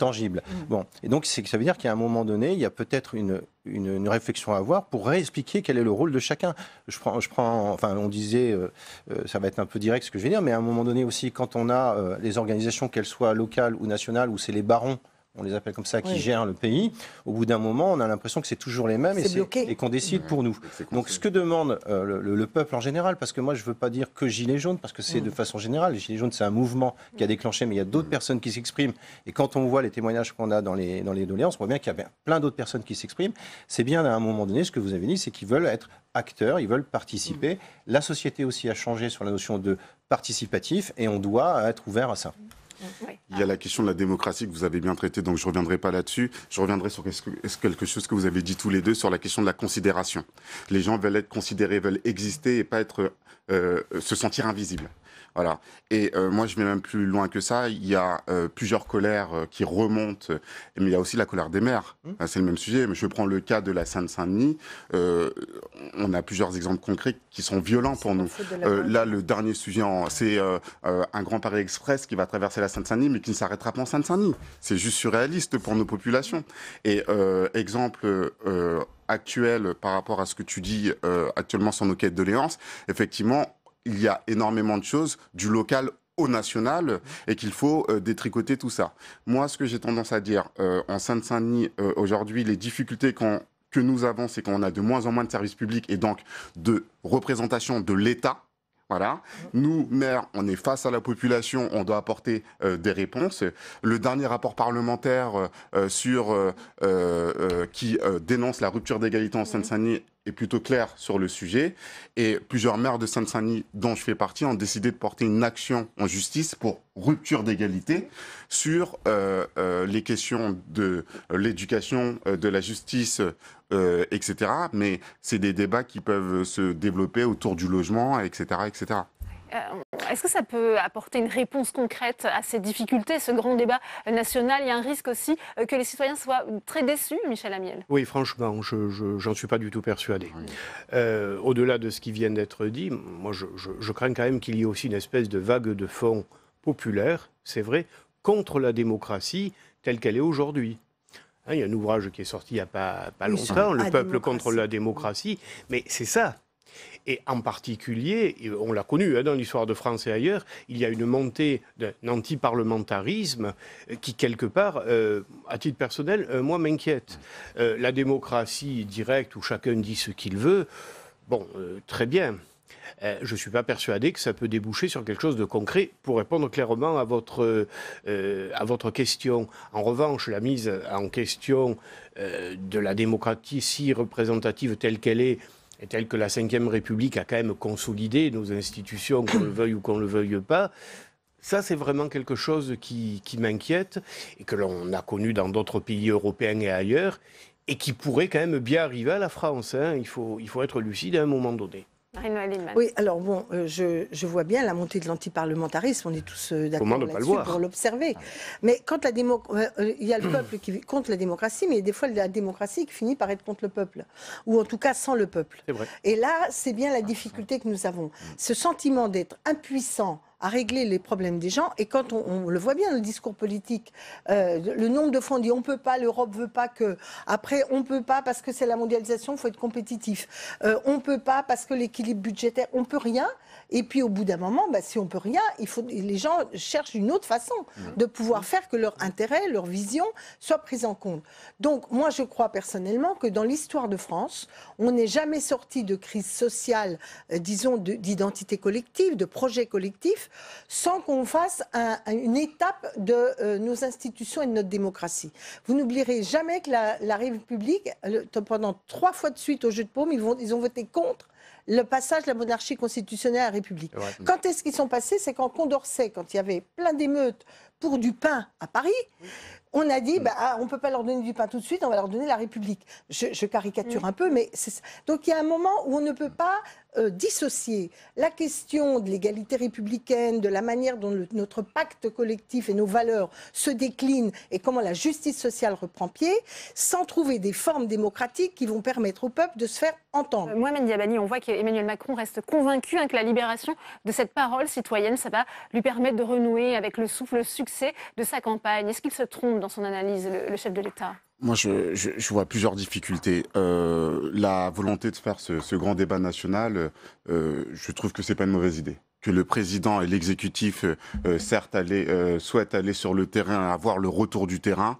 Bon. Et donc, ça veut dire qu'à un moment donné, il y a peut-être une réflexion à avoir pour réexpliquer quel est le rôle de chacun. Enfin, on disait, ça va être un peu direct ce que je vais dire, mais à un moment donné aussi, quand on a les organisations, qu'elles soient locales ou nationales, où c'est les barons, on les appelle comme ça, qui gèrent le pays, au bout d'un moment, on a l'impression que c'est toujours les mêmes et qu'on décide pour nous. Donc ce que demande le peuple en général, parce que moi je ne veux pas dire que Gilets jaunes, parce que c'est de façon générale, les Gilets jaunes c'est un mouvement qui a déclenché, mais il y a d'autres personnes qui s'expriment, et quand on voit les témoignages qu'on a dans les doléances, on voit bien qu'il y a plein d'autres personnes qui s'expriment. C'est bien à un moment donné, ce que vous avez dit, c'est qu'ils veulent être acteurs, ils veulent participer. La société aussi a changé sur la notion de participatif, et on doit être ouvert à ça. Il y a la question de la démocratie que vous avez bien traitée, donc je ne reviendrai pas là-dessus. Je reviendrai sur quelque chose que vous avez dit tous les deux sur la question de la considération. Les gens veulent être considérés, veulent exister et pas se sentir invisibles. Voilà. Et moi, je vais même plus loin que ça. Il y a plusieurs colères qui remontent, mais il y a aussi la colère des maires. C'est le même sujet. Mais je prends le cas de la Seine-Saint-Denis. On a plusieurs exemples concrets qui sont violents pour nous. Là, le dernier sujet, c'est un Grand Paris Express qui va traverser la Seine-Saint-Denis, mais qui ne s'arrêtera pas en Seine-Saint-Denis. C'est juste surréaliste pour nos populations. Et exemple actuel par rapport à ce que tu dis actuellement sur nos quêtes de doléances, effectivement, il y a énormément de choses du local au national et qu'il faut détricoter tout ça. Moi, ce que j'ai tendance à dire, en Seine-Saint-Denis, aujourd'hui, les difficultés que nous avons, c'est qu'on a de moins en moins de services publics et donc de représentation de l'État. Voilà. Nous, maires, on est face à la population, on doit apporter des réponses. Le dernier rapport parlementaire qui dénonce la rupture d'égalité en Seine-Saint-Denis est plutôt clair sur le sujet. Et plusieurs maires de Seine-Saint-Denis, dont je fais partie, ont décidé de porter une action en justice pour rupture d'égalité sur les questions de l'éducation, de la justice, etc. Mais c'est des débats qui peuvent se développer autour du logement, etc., etc. Est-ce que ça peut apporter une réponse concrète à ces difficultés, ce grand débat national? Il y a un risque aussi que les citoyens soient très déçus, Michel Amiel. Oui, franchement, j'en suis pas du tout persuadé. Au-delà de ce qui vient d'être dit, moi je crains quand même qu'il y ait aussi une espèce de vague de fond populaire, c'est vrai, contre la démocratie telle qu'elle est aujourd'hui. Il y a un ouvrage qui est sorti il n'y a pas longtemps, Le peuple contre la démocratie, mais c'est ça. Et en particulier, on l'a connu dans l'histoire de France et ailleurs, il y a une montée d'un anti-parlementarisme qui, quelque part, à titre personnel, moi, m'inquiète. La démocratie directe, où chacun dit ce qu'il veut, bon, très bien. Je ne suis pas persuadé que ça peut déboucher sur quelque chose de concret pour répondre clairement à votre question. En revanche, la mise en question de la démocratie représentative telle qu'elle est, et telle que la Ve République a quand même consolidé nos institutions, qu'on le veuille ou qu'on ne le veuille pas, ça c'est vraiment quelque chose qui m'inquiète et que l'on a connu dans d'autres pays européens et ailleurs et qui pourrait quand même bien arriver à la France. Il faut être lucide à un moment donné. Oui, alors bon, je vois bien la montée de l'antiparlementarisme, on est tous d'accord là-dessus pour l'observer. Mais quand il y a le peuple qui contre la démocratie, mais des fois la démocratie qui finit par être contre le peuple, ou en tout cas sans le peuple. C'est vrai. Et là, c'est bien la difficulté que nous avons. Ce sentiment d'être impuissant à régler les problèmes des gens. Et quand on le voit bien dans le discours politique, le nombre de fois on dit on ne peut pas, l'Europe ne veut pas que. Après, on ne peut pas parce que c'est la mondialisation, il faut être compétitif. On ne peut pas parce que l'équilibre budgétaire, on ne peut rien. Et puis au bout d'un moment, si on ne peut rien, les gens cherchent une autre façon de pouvoir faire que leur intérêt, leur vision soient pris en compte. Donc moi je crois personnellement que dans l'histoire de France, on n'est jamais sorti de crise sociale, disons d'identité collective, de projet collectif, sans qu'on fasse une étape de nos institutions et de notre démocratie. Vous n'oublierez jamais que la République, pendant 3 fois de suite au jeu de paume, ils ont voté contre le passage de la monarchie constitutionnelle à la République. Ouais. Quand est-ce qu'ils sont passés? C'est quand Condorcet, quand il y avait plein d'émeutes pour du pain à Paris, on a dit, on ne peut pas leur donner du pain tout de suite, on va leur donner la République. Je caricature un peu, mais donc il y a un moment où on ne peut pas dissocier la question de l'égalité républicaine, de la manière dont notre pacte collectif et nos valeurs se déclinent et comment la justice sociale reprend pied, sans trouver des formes démocratiques qui vont permettre au peuple de se faire entendre. Mohamed Diabani, on voit qu'Emmanuel Macron reste convaincu que la libération de cette parole citoyenne, ça va lui permettre de renouer avec le souffle, le succès de sa campagne. Est-ce qu'il se trompe dans son analyse, le chef de l'État ? Moi, je vois plusieurs difficultés. La volonté de faire ce grand débat national, je trouve que c'est pas une mauvaise idée. Que le président et l'exécutif, certes, souhaitent aller sur le terrain, avoir le retour du terrain,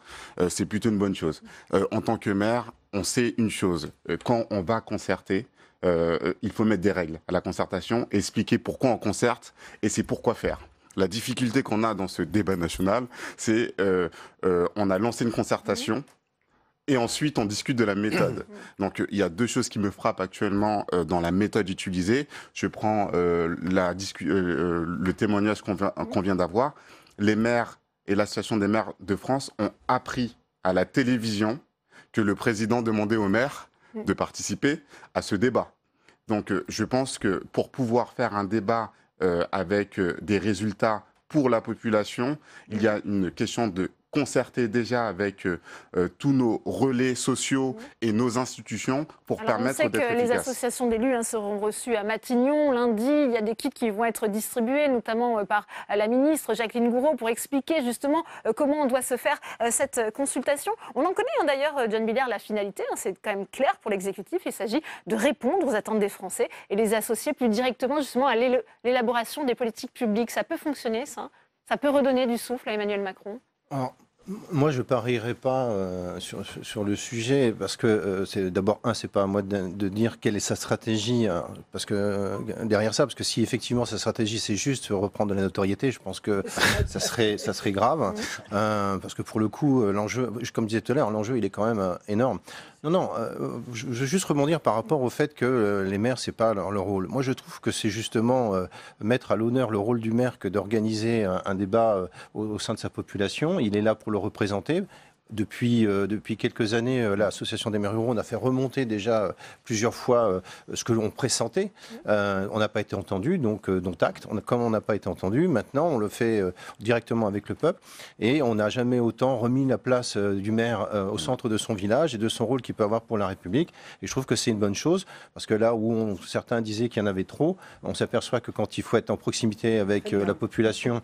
c'est plutôt une bonne chose. En tant que maire, on sait une chose. Quand on va concerter, il faut mettre des règles à la concertation, expliquer pourquoi on concerte et c'est pourquoi faire. La difficulté qu'on a dans ce débat national, c'est on a lancé une concertation et ensuite on discute de la méthode. Donc il y a 2 choses qui me frappent actuellement dans la méthode utilisée. Je prends le témoignage qu'on vient d'avoir. Les maires et l'Association des maires de France ont appris à la télévision que le président demandait aux maires de participer à ce débat. Donc je pense que pour pouvoir faire un débat avec des résultats pour la population, il y a une question de concerter déjà avec tous nos relais sociaux et nos institutions pour permettre d'être efficaces. On sait que les associations d'élus seront reçues à Matignon lundi. Il y a des kits qui vont être distribués, notamment par la ministre Jacqueline Gourault, pour expliquer justement comment on doit se faire cette consultation. On en connaît d'ailleurs, John Biller, la finalité. C'est quand même clair pour l'exécutif. Il s'agit de répondre aux attentes des Français et les associer plus directement justement à l'élaboration des politiques publiques. Ça peut fonctionner, ça? Ça peut redonner du souffle à Emmanuel Macron? Alors, moi, je ne parierai pas sur le sujet, parce que d'abord, c'est pas à moi de dire quelle est sa stratégie, parce que derrière ça, parce que si effectivement sa stratégie c'est juste reprendre de la notoriété, je pense que ça serait grave, parce que pour le coup, l'enjeu, comme je disais tout à l'heure, l'enjeu il est quand même énorme. Non, je veux juste rebondir par rapport au fait que les maires, c'est pas leur rôle. Moi, je trouve que c'est justement mettre à l'honneur le rôle du maire que d'organiser un débat au sein de sa population. Il est là pour le représenter. Depuis quelques années, l'Association des maires ruraux, on a fait remonter déjà plusieurs fois ce que l'on pressentait. On n'a pas été entendu, donc acte. Comme on n'a pas été entendu, maintenant on le fait directement avec le peuple. Et on n'a jamais autant remis la place du maire au centre de son village et de son rôle qu'il peut avoir pour la République. Et je trouve que c'est une bonne chose, parce que là où certains disaient qu'il y en avait trop, on s'aperçoit que quand il faut être en proximité avec la population,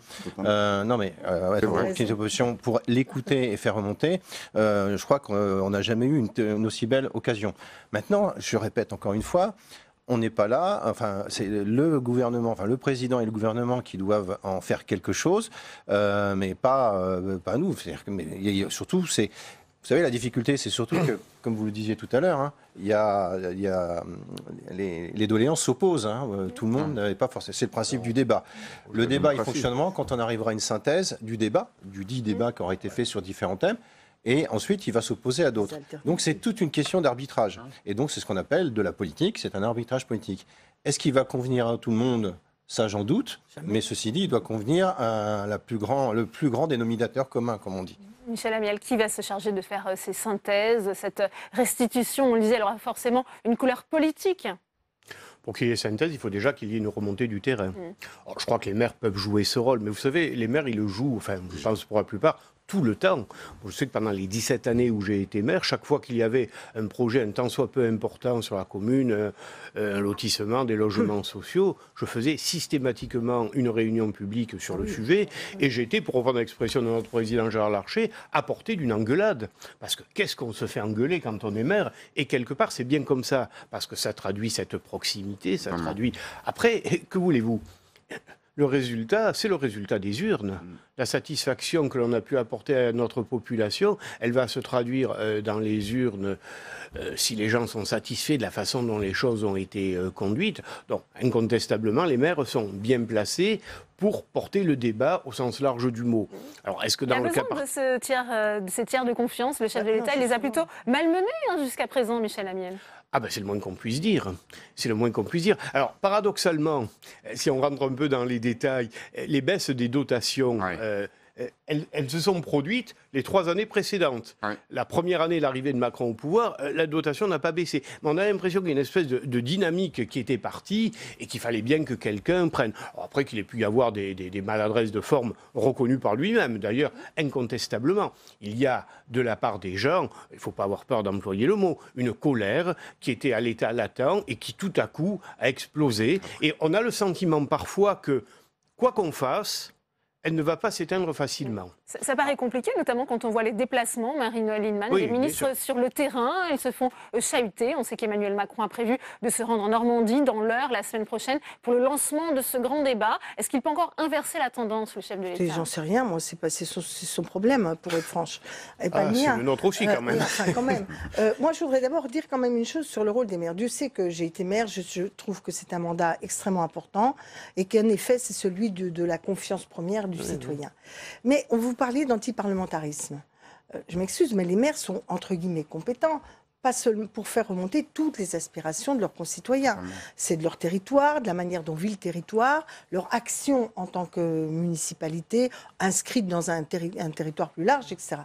pour l'écouter et faire remonter, je crois qu'on n'a jamais eu une aussi belle occasion. Maintenant, je répète encore une fois, on n'est pas là, enfin, c'est le gouvernement, le président et le gouvernement qui doivent en faire quelque chose, mais pas nous. Mais surtout, vous savez, la difficulté, c'est surtout que, comme vous le disiez tout à l'heure, les doléances s'opposent. Tout le monde n'est pas forcément. C'est le principe du débat. Le débat, il fonctionne quand on arrivera à une synthèse du débat, du dit débat qui aura été fait sur différents thèmes. Et ensuite, il va s'opposer à d'autres. Donc, c'est toute une question d'arbitrage. Et donc, c'est ce qu'on appelle de la politique, c'est un arbitrage politique. Est-ce qu'il va convenir à tout le monde ? Ça, j'en doute. Mais ceci dit, il doit convenir à le plus grand dénominateur commun, comme on dit. Michel Amiel, qui va se charger de faire ces synthèses, cette restitution? On le disait, elle aura forcément une couleur politique. Pour qu'il y ait synthèse, il faut déjà qu'il y ait une remontée du terrain. Alors, je crois que les maires peuvent jouer ce rôle, mais vous savez, les maires, ils le jouent, je pense pour la plupart, tout le temps. Je sais que pendant les 17 années où j'ai été maire, chaque fois qu'il y avait un projet un tant soit peu important sur la commune, un lotissement, des logements sociaux, je faisais systématiquement une réunion publique sur le sujet et j'étais, pour reprendre l'expression de notre président Gérard Larcher, à portée d'une engueulade. Parce que qu'est-ce qu'on se fait engueuler quand on est maire? Et quelque part, c'est bien comme ça, parce que ça traduit cette proximité, ça traduit... Après, que voulez-vous? Le résultat, c'est le résultat des urnes. La satisfaction que l'on a pu apporter à notre population, elle va se traduire dans les urnes si les gens sont satisfaits de la façon dont les choses ont été conduites. Donc, incontestablement, les maires sont bien placés pour porter le débat au sens large du mot. Alors, est-ce que dans le cas de ces tiers de confiance, le chef de l'État, il les a plutôt malmenés jusqu'à présent, Michel Amiel? Ah ben c'est le moins qu'on puisse dire. C'est le moins qu'on puisse dire. Alors paradoxalement, si on rentre un peu dans les détails, les baisses des dotations, elles se sont produites les 3 années précédentes. La première année, l'arrivée de Macron au pouvoir, la dotation n'a pas baissé. Mais on a l'impression qu'il y a une espèce de dynamique qui était partie et qu'il fallait bien que quelqu'un prenne. Alors après qu'il ait pu y avoir des maladresses de forme reconnues par lui-même, d'ailleurs, incontestablement. Il y a de la part des gens, il ne faut pas avoir peur d'employer le mot, une colère qui était à l'état latent et qui tout à coup a explosé. Et on a le sentiment parfois que, quoi qu'on fasse, elle ne va pas s'éteindre facilement. Ça paraît compliqué, notamment quand on voit les déplacements, Marie-Noëlle Lienemann, des ministres sur le terrain, ils se font chahuter. On sait qu'Emmanuel Macron a prévu de se rendre en Normandie, dans l'Eure, la semaine prochaine, pour le lancement de ce grand débat. Est-ce qu'il peut encore inverser la tendance, le chef de l'État? J'en sais rien, moi, c'est son problème, pour être franche. C'est le nôtre aussi, quand même. Moi, je voudrais d'abord dire quand même une chose sur le rôle des maires. Dieu sait que j'ai été maire, je trouve que c'est un mandat extrêmement important et qu'en effet, c'est celui de la confiance première du citoyen. Mais on vous parlait d'antiparlementarisme. Je m'excuse, mais les maires sont, entre guillemets, compétents, pas seulement pour faire remonter toutes les aspirations de leurs concitoyens. C'est de leur territoire, de la manière dont vit le territoire, leur action en tant que municipalité, inscrite dans un territoire plus large, etc.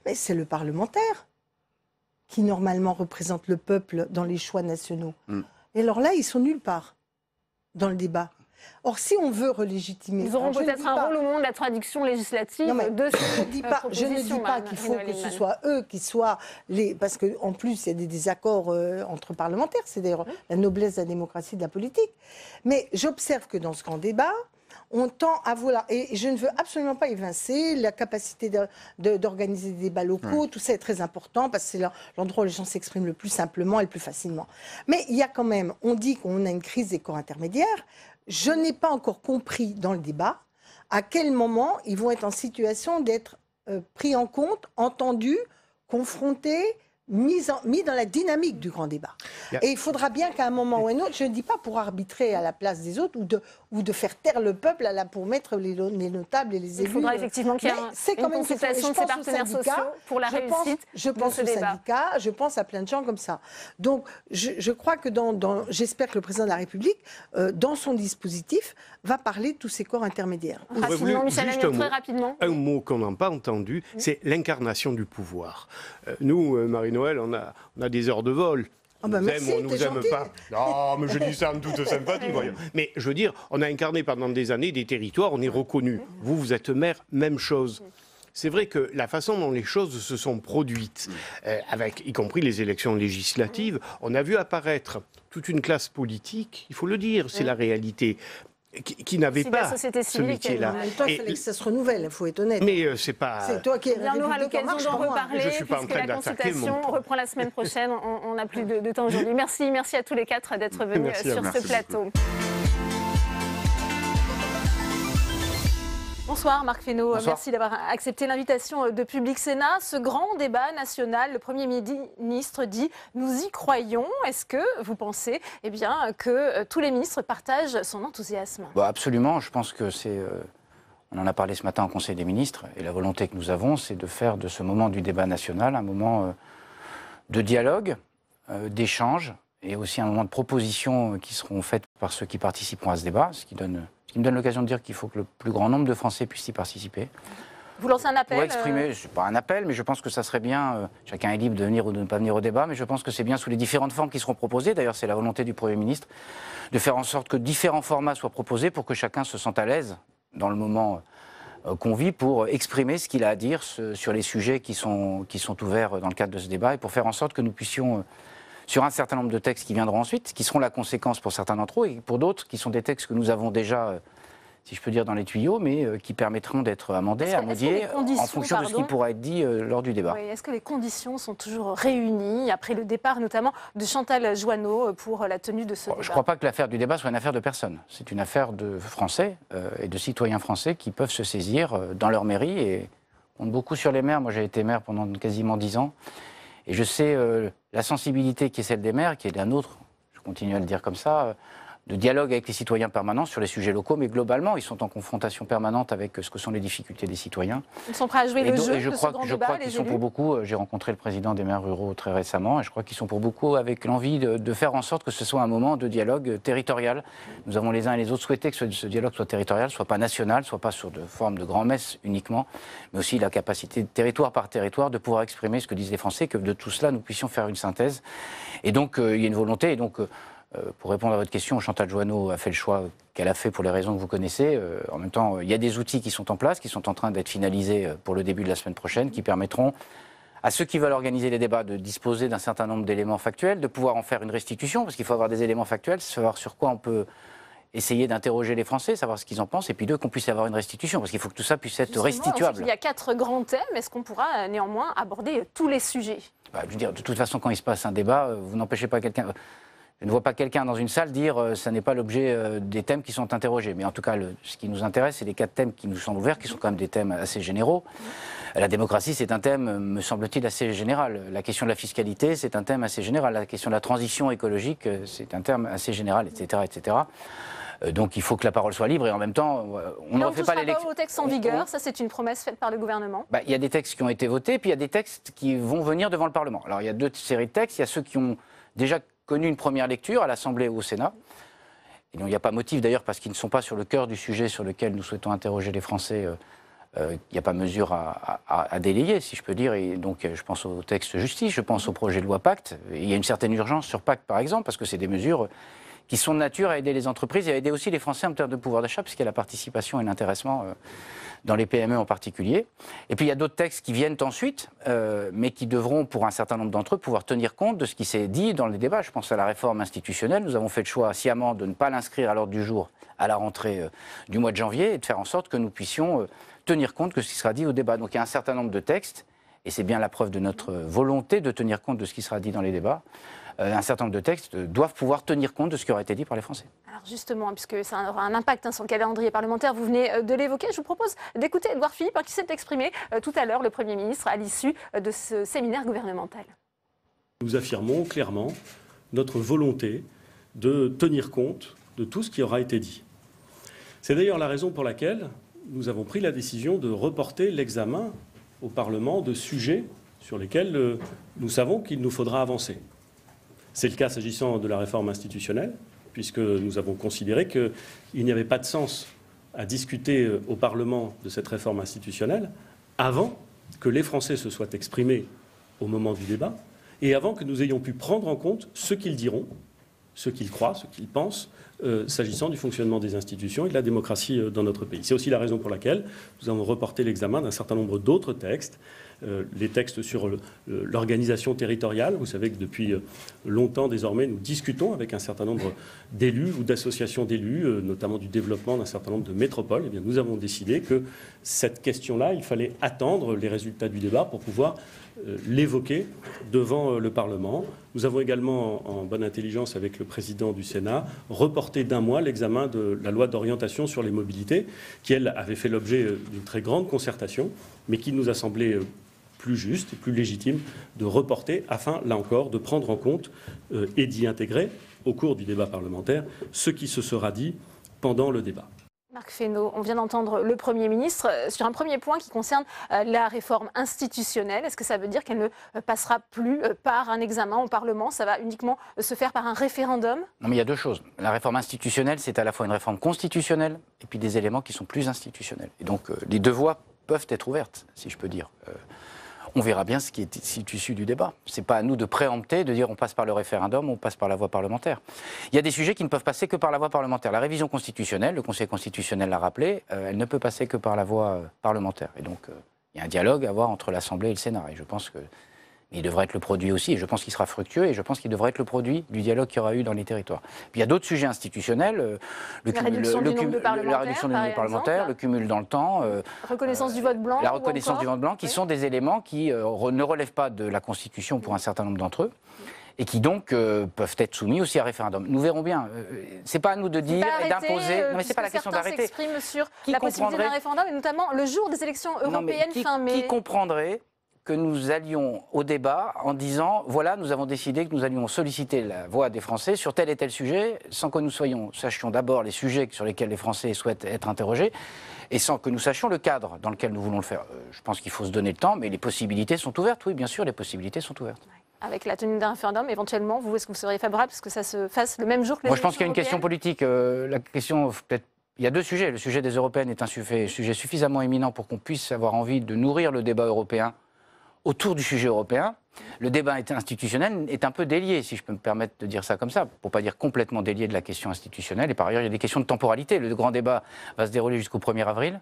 Mais c'est le parlementaire qui, normalement, représente le peuple dans les choix nationaux. Et alors là, ils sont nulle part dans le débat. Or, si on veut relégitimer... Ils auront peut-être un rôle au moment de la traduction législative de ces propositions. Je ne dis pas qu'il faut que ce soit eux qui soient les... Parce qu'en plus, il y a des désaccords entre parlementaires. C'est d'ailleurs la noblesse de la démocratie, de la politique. Mais j'observe que dans ce grand débat, on tend à vouloir... Et je ne veux absolument pas évincer la capacité d'organiser des débats locaux. Tout ça est très important parce que c'est l'endroit où les gens s'expriment le plus simplement et le plus facilement. Mais il y a quand même... On dit qu'on a une crise des corps intermédiaires. Je n'ai pas encore compris dans le débat à quel moment ils vont être en situation d'être pris en compte, entendus, confrontés, mis dans la dynamique du grand débat. Et il faudra bien qu'à un moment ou un autre, je ne dis pas pour arbitrer à la place des autres ou de faire taire le peuple pour mettre les notables et les élus. Il faudra effectivement qu'il y ait une consultation de ces partenaires sociaux pour la réussite de ce débat. Je pense aux syndicats, je pense à plein de gens comme ça. Donc je crois que j'espère que le président de la République, dans son dispositif, va parler de tous ces corps intermédiaires. Rapidement, Michel Amiel, très rapidement. Un mot qu'on n'a pas entendu, c'est l'incarnation du pouvoir. Nous, Marie-Noëlle, on a des heures de vol. On nous aime ou on nous aime pas. Non, mais je dis ça en toute sympathie, voyons. Mais je veux dire, on a incarné pendant des années des territoires, on est reconnu. Vous êtes maire, même chose. C'est vrai que la façon dont les choses se sont produites, avec y compris les élections législatives, on a vu apparaître toute une classe politique, il faut le dire, c'est la réalité, qui n'avait pas ce métier-là. En même temps, il fallait que ça se renouvelle, il faut être honnête. Mais c'est pas... C'est toi qui on aura l'occasion d'en reparler, je suis pas en train puisque la consultation reprend la semaine prochaine. On n'a plus de temps aujourd'hui. Merci à tous les 4 d'être venus sur ce plateau. Bonsoir Marc Fesneau, merci d'avoir accepté l'invitation de Public Sénat. Ce grand débat national, le Premier ministre dit « nous y croyons ». Est-ce que vous pensez que tous les ministres partagent son enthousiasme ? Absolument, je pense que c'est... On en a parlé ce matin au Conseil des ministres, et la volonté que nous avons, c'est de faire de ce moment du débat national un moment de dialogue, d'échange, et aussi un moment de propositions qui seront faites par ceux qui participeront à ce débat, ce qui me donne l'occasion de dire qu'il faut que le plus grand nombre de Français puissent y participer. Vous lancez un appel pour exprimer, ce n'est pas un appel, mais je pense que ça serait bien, chacun est libre de venir ou de ne pas venir au débat, mais je pense que c'est bien sous les différentes formes qui seront proposées. D'ailleurs, c'est la volonté du Premier ministre de faire en sorte que différents formats soient proposés pour que chacun se sente à l'aise dans le moment qu'on vit pour exprimer ce qu'il a à dire sur les sujets qui sont ouverts dans le cadre de ce débat et pour faire en sorte que nous puissions, sur un certain nombre de textes qui viendront ensuite, qui seront la conséquence pour certains d'entre eux et pour d'autres qui sont des textes que nous avons déjà, si je peux dire, dans les tuyaux, mais qui permettront d'être amendés, amodiés, en fonction de ce qui pourra être dit lors du débat. Oui, est-ce que les conditions sont toujours réunies, après le départ notamment de Chantal Joanneau, pour la tenue de ce débat? Je ne crois pas que l'affaire du débat soit une affaire de personne. C'est une affaire de Français et de citoyens français qui peuvent se saisir dans leur mairie et on compte beaucoup sur les maires. Moi, j'ai été maire pendant quasiment 10 ans et je sais la sensibilité qui est celle des maires, qui est la nôtre, je continue à le dire comme ça, de dialogue avec les citoyens permanents sur les sujets locaux, mais globalement, ils sont en confrontation permanente avec ce que sont les difficultés des citoyens. Ils sont prêts à jouer le jeu et je de crois, ce grand je débat, crois les qu'ils sont élus pour beaucoup, j'ai rencontré le président des maires ruraux très récemment, et je crois qu'ils sont pour beaucoup avec l'envie de faire en sorte que ce soit un moment de dialogue territorial. Nous avons les uns et les autres souhaité que ce dialogue soit territorial, soit pas national, soit pas sur de forme de grand-messe uniquement, mais aussi la capacité, territoire par territoire, de pouvoir exprimer ce que disent les Français, que de tout cela, nous puissions faire une synthèse. Et donc, il y a une volonté, et donc... pour répondre à votre question, Chantal Joanneau a fait le choix qu'elle a fait pour les raisons que vous connaissez. En même temps, il y a des outils qui sont en place, qui sont en train d'être finalisés pour le début de la semaine prochaine, qui permettront à ceux qui veulent organiser les débats de disposer d'un certain nombre d'éléments factuels, de pouvoir en faire une restitution, parce qu'il faut avoir des éléments factuels, savoir sur quoi on peut essayer d'interroger les Français, savoir ce qu'ils en pensent, et puis deux, qu'on puisse avoir une restitution, parce qu'il faut que tout ça puisse être restituable. Il y a 4 grands thèmes. Est-ce qu'on pourra néanmoins aborder tous les sujets? Je veux dire, de toute façon, quand il se passe un débat, vous n'empêchez pas quelqu'un... Je ne vois pas quelqu'un dans une salle dire ça n'est pas l'objet des thèmes qui sont interrogés. Mais en tout cas, ce qui nous intéresse, c'est les 4 thèmes qui nous sont ouverts, qui sont quand même des thèmes assez généraux. La démocratie, c'est un thème, me semble-t-il, assez général. La question de la fiscalité, c'est un thème assez général. La question de la transition écologique, c'est un terme assez général, etc., etc. Donc il faut que la parole soit libre et en même temps, on ne refait pas l'élection. Au texte en vigueur, ça c'est une promesse faite par le gouvernement. Il y a des textes qui ont été votés, puis il y a des textes qui vont venir devant le Parlement. Alors il y a 2 séries de textes. Il y a ceux qui ont déjà connu une première lecture à l'Assemblée ou au Sénat. Et donc il n'y a pas motif d'ailleurs parce qu'ils ne sont pas sur le cœur du sujet sur lequel nous souhaitons interroger les Français. Il n'y a pas mesure à délayer, si je peux dire. Et donc je pense au texte justice, je pense au projet de loi Pacte. Et il y a une certaine urgence sur Pacte par exemple parce que c'est des mesures qui sont de nature à aider les entreprises et à aider aussi les Français en termes de pouvoir d'achat puisqu'il y a la participation et l'intéressement dans les PME en particulier. Et puis il y a d'autres textes qui viennent ensuite, mais qui devront, pour un certain nombre d'entre eux, pouvoir tenir compte de ce qui s'est dit dans les débats. Je pense à la réforme institutionnelle. Nous avons fait le choix sciemment de ne pas l'inscrire à l'ordre du jour à la rentrée du mois de janvier et de faire en sorte que nous puissions tenir compte de ce qui sera dit au débat. Donc il y a un certain nombre de textes, et c'est bien la preuve de notre volonté de tenir compte de ce qui sera dit dans les débats. Un certain nombre de textes doivent pouvoir tenir compte de ce qui aura été dit par les Français. Alors justement, puisque ça aura un impact sur le calendrier parlementaire, vous venez de l'évoquer, je vous propose d'écouter Édouard Philippe qui s'est exprimé tout à l'heure, le Premier ministre, à l'issue de ce séminaire gouvernemental. Nous affirmons clairement notre volonté de tenir compte de tout ce qui aura été dit. C'est d'ailleurs la raison pour laquelle nous avons pris la décision de reporter l'examen au Parlement de sujets sur lesquels nous savons qu'il nous faudra avancer. C'est le cas s'agissant de la réforme institutionnelle, puisque nous avons considéré qu'il n'y avait pas de sens à discuter au Parlement de cette réforme institutionnelle avant que les Français se soient exprimés au moment du débat et avant que nous ayons pu prendre en compte ce qu'ils diront, ce qu'ils croient, ce qu'ils pensent, s'agissant du fonctionnement des institutions et de la démocratie dans notre pays. C'est aussi la raison pour laquelle nous avons reporté l'examen d'un certain nombre d'autres textes, les textes sur l'organisation territoriale. Vous savez que depuis longtemps, désormais, nous discutons avec un certain nombre d'élus ou d'associations d'élus, notamment du développement d'un certain nombre de métropoles. Eh bien, nous avons décidé que cette question-là, il fallait attendre les résultats du débat pour pouvoir l'évoquer devant le Parlement. Nous avons également, en bonne intelligence avec le président du Sénat, reporté d'1 mois l'examen de la loi d'orientation sur les mobilités, qui, elle, avait fait l'objet d'une très grande concertation, mais qui nous a semblé plus juste et plus légitime de reporter afin, là encore, de prendre en compte et d'y intégrer, au cours du débat parlementaire, ce qui se sera dit pendant le débat. Marc Fesneau, on vient d'entendre le Premier ministre sur un premier point qui concerne la réforme institutionnelle. Est-ce que ça veut dire qu'elle ne passera plus par un examen au Parlement? Ça va uniquement se faire par un référendum? Non, mais il y a 2 choses. La réforme institutionnelle, c'est à la fois une réforme constitutionnelle et puis des éléments qui sont plus institutionnels. Et donc, les 2 voies peuvent être ouvertes, si je peux dire. on verra bien ce qui est issu du débat. Ce n'est pas à nous de préempter, de dire on passe par le référendum, on passe par la voie parlementaire. Il y a des sujets qui ne peuvent passer que par la voie parlementaire. La révision constitutionnelle, le Conseil constitutionnel l'a rappelé, elle ne peut passer que par la voie parlementaire. Et donc, il y a un dialogue à avoir entre l'Assemblée et le Sénat. Et je pense qu'il devrait être le produit aussi, et je pense qu'il sera fructueux, et je pense qu'il devrait être le produit du dialogue qu'il y aura eu dans les territoires. Puis il y a d'autres sujets institutionnels, la réduction du nombre de parlementaires, le cumul dans le temps, reconnaissance du vote blanc, la reconnaissance du vote blanc, qui sont des éléments qui ne relèvent pas de la Constitution pour un certain nombre d'entre eux, et qui donc peuvent être soumis aussi à référendum. Nous verrons bien. C'est pas à nous de dire et d'imposer. Non, mais c'est pas la question d'arrêter. Certains s'expriment sur la possibilité d'un référendum, et notamment le jour des élections européennes fin mai. Qui comprendrait que nous allions au débat en disant, voilà, nous avons décidé que nous allions solliciter la voix des Français sur tel et tel sujet, sans que nous sachions d'abord les sujets sur lesquels les Français souhaitent être interrogés, et sans que nous sachions le cadre dans lequel nous voulons le faire. Je pense qu'il faut se donner le temps, mais les possibilités sont ouvertes. Oui, bien sûr, les possibilités sont ouvertes. Avec la tenue d'un référendum, éventuellement, est-ce que vous seriez favorable à ce que ça se fasse le même jour que les élections européennes ? Moi, je pense qu'il y a une question politique. La question, peut-être, il y a deux sujets. Le sujet des européennes est un sujet suffisamment éminent pour qu'on puisse avoir envie de nourrir le débat européen autour du sujet européen. Le débat institutionnel est un peu délié, si je peux me permettre de dire ça comme ça, pour ne pas dire complètement délié de la question institutionnelle. Et par ailleurs, il y a des questions de temporalité. Le grand débat va se dérouler jusqu'au 1er avril.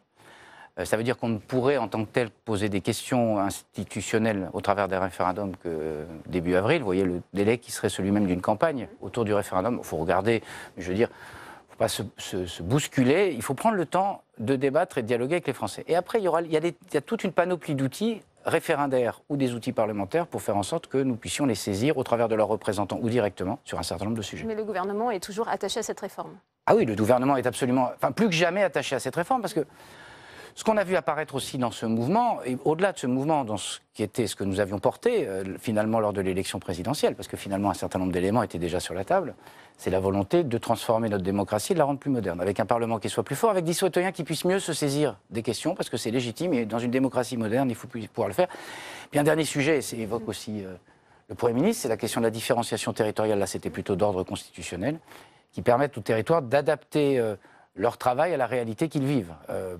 Ça veut dire qu'on ne pourrait, en tant que tel, poser des questions institutionnelles au travers d'un référendum que début avril. Vous voyez le délai qui serait celui même d'une campagne autour du référendum. Il faut regarder, je veux dire, il ne faut pas se bousculer. Il faut prendre le temps de débattre et de dialoguer avec les Français. Et après, il y a toute une panoplie d'outils référendaires ou des outils parlementaires pour faire en sorte que nous puissions les saisir au travers de leurs représentants ou directement sur un certain nombre de sujets. Mais le gouvernement est toujours attaché à cette réforme. Ah oui, le gouvernement est absolument, plus que jamais attaché à cette réforme, parce que ce qu'on a vu apparaître aussi dans ce mouvement, et au-delà de ce mouvement, dans ce qui était ce que nous avions porté finalement lors de l'élection présidentielle, parce que finalement un certain nombre d'éléments étaient déjà sur la table, c'est la volonté de transformer notre démocratie et de la rendre plus moderne, avec un Parlement qui soit plus fort, avec des citoyens qui puissent mieux se saisir des questions, parce que c'est légitime, et dans une démocratie moderne, il faut pouvoir le faire. Puis un dernier sujet, et ça évoque aussi le Premier ministre, c'est la question de la différenciation territoriale, là c'était plutôt d'ordre constitutionnel, qui permettent aux territoires d'adapter leur travail à la réalité qu'ils vivent.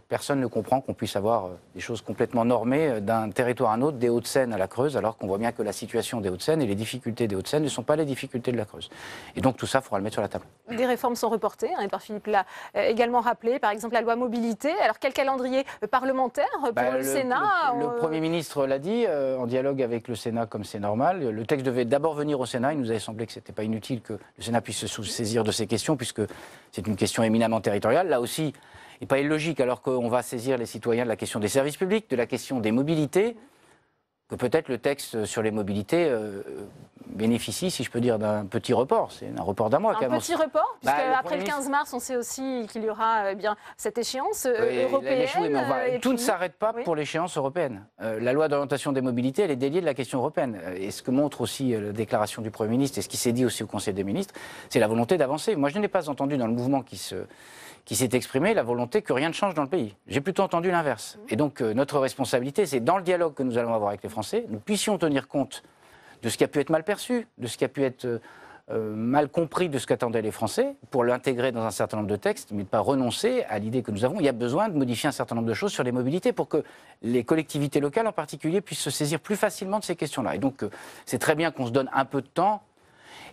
Personne ne comprend qu'on puisse avoir des choses complètement normées d'un territoire à un autre, des Hauts-de-Seine à la Creuse, alors qu'on voit bien que la situation des Hauts-de-Seine et les difficultés des Hauts-de-Seine ne sont pas les difficultés de la Creuse. Et donc tout ça, il faudra le mettre sur la table. Des réformes sont reportées, Édouard Philippe l'a également rappelé, par exemple la loi mobilité. Alors quel calendrier parlementaire pour le Sénat Le Premier ministre l'a dit, en dialogue avec le Sénat comme c'est normal. Le texte devait d'abord venir au Sénat, il nous avait semblé que ce n'était pas inutile que le Sénat puisse se saisir de ces questions, puisque c'est une question éminemment territoriale. Là aussi, il n'est pas illogique, alors qu'on va saisir les citoyens de la question des services publics, de la question des mobilités, que peut-être le texte sur les mobilités bénéficie, si je peux dire, d'un petit report. C'est un report d'un mois. Un petit report, puisque après le 15 mars, on sait aussi qu'il y aura cette échéance européenne. Tout ne s'arrête pas pour l'échéance européenne. La loi d'orientation des mobilités, elle est déliée de la question européenne. Et ce que montre aussi la déclaration du Premier ministre et ce qui s'est dit aussi au Conseil des ministres, c'est la volonté d'avancer. Moi, je n'ai pas entendu dans le mouvement qui s'est exprimé la volonté que rien ne change dans le pays. J'ai plutôt entendu l'inverse. Et donc, notre responsabilité, c'est dans le dialogue que nous allons avoir avec les Français, nous puissions tenir compte de ce qui a pu être mal perçu, de ce qui a pu être mal compris de ce qu'attendaient les Français, pour l'intégrer dans un certain nombre de textes, mais ne pas renoncer à l'idée que nous avons. Il y a besoin de modifier un certain nombre de choses sur les mobilités pour que les collectivités locales en particulier puissent se saisir plus facilement de ces questions-là. Et donc, c'est très bien qu'on se donne un peu de temps,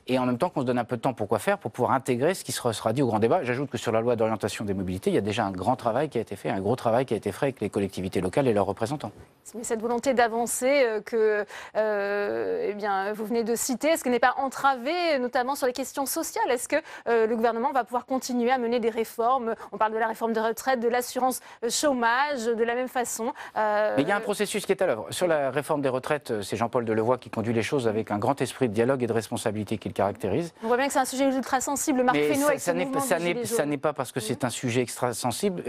et en même temps qu'on se donne un peu de temps pour quoi faire, pour pouvoir intégrer ce qui sera dit au grand débat. J'ajoute que sur la loi d'orientation des mobilités, il y a déjà un grand travail qui a été fait, un gros travail qui a été fait avec les collectivités locales et leurs représentants. Mais cette volonté d'avancer que vous venez de citer, est-ce qu'elle n'est pas entravée, notamment sur les questions sociales ? Est-ce que le gouvernement va pouvoir continuer à mener des réformes ? On parle de la réforme de retraite, de l'assurance chômage, de la même façon. Mais il y a un processus qui est à l'œuvre. Sur la réforme des retraites, c'est Jean-Paul Delevoye qui conduit les choses avec un grand esprit de dialogue et de responsabilité qui le caractérise. On voit bien que c'est un sujet ultra sensible. Marc Fesneau avec ce mouvement ça n'est pas parce que c'est un sujet extra sensible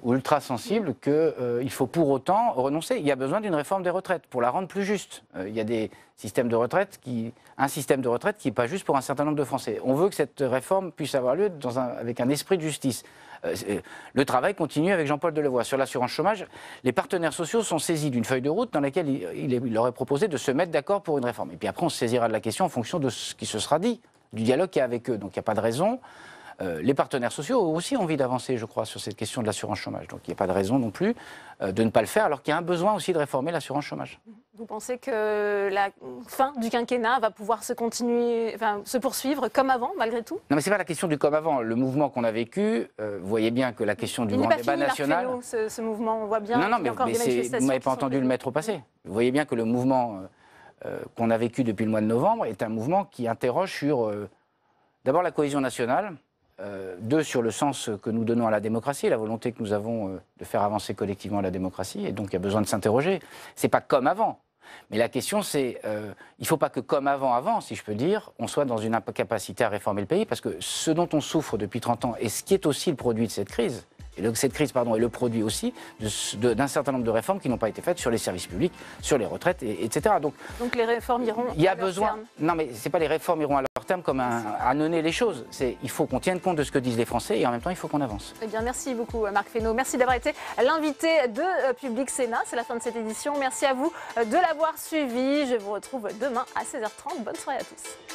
ou ultra sensible qu'il faut pour autant renoncer. Il y a besoin d'une réforme des retraites pour la rendre plus juste. Il y a un système de retraite qui n'est pas juste pour un certain nombre de Français. On veut que cette réforme puisse avoir lieu avec un esprit de justice. Le travail continue avec Jean-Paul Delevoye. Sur l'assurance chômage, les partenaires sociaux sont saisis d'une feuille de route dans laquelle il leur est proposé de se mettre d'accord pour une réforme. Et puis après, on se saisira de la question en fonction de ce qui se sera dit, du dialogue qu'il y a avec eux. Donc il n'y a pas de raison. Les partenaires sociaux ont aussi envie d'avancer, je crois, sur cette question de l'assurance chômage. Donc il n'y a pas de raison non plus de ne pas le faire, alors qu'il y a un besoin aussi de réformer l'assurance chômage. Vous pensez que la fin du quinquennat va pouvoir se poursuivre comme avant, malgré tout? Non, mais ce n'est pas la question du comme avant. Le mouvement qu'on a vécu, vous voyez bien que la question du grand débat national... Marc Fesneau, ce mouvement, on voit bien. Non, mais vous ne m'avez pas entendu le mettre au passé. Vous voyez bien que le mouvement qu'on a vécu depuis le mois de novembre est un mouvement qui interroge sur, d'abord, la cohésion nationale, deux, sur le sens que nous donnons à la démocratie, la volonté que nous avons de faire avancer collectivement la démocratie, et donc il y a besoin de s'interroger. Ce n'est pas comme avant. Mais la question, c'est, il ne faut pas que comme avant, si je peux dire, on soit dans une incapacité à réformer le pays, parce que ce dont on souffre depuis 30 ans, et ce qui est aussi le produit de cette crise, cette crise est le produit aussi d'un certain nombre de réformes qui n'ont pas été faites sur les services publics, sur les retraites, etc. Donc les réformes iront il y a à leur besoin. terme. Non, mais c'est pas les réformes iront à leur terme comme à nonner les choses. Il faut qu'on tienne compte de ce que disent les Français et en même temps il faut qu'on avance. Eh bien, merci beaucoup Marc Fesneau. Merci d'avoir été l'invité de Public Sénat. C'est la fin de cette édition. Merci à vous de l'avoir suivi. Je vous retrouve demain à 16h30. Bonne soirée à tous.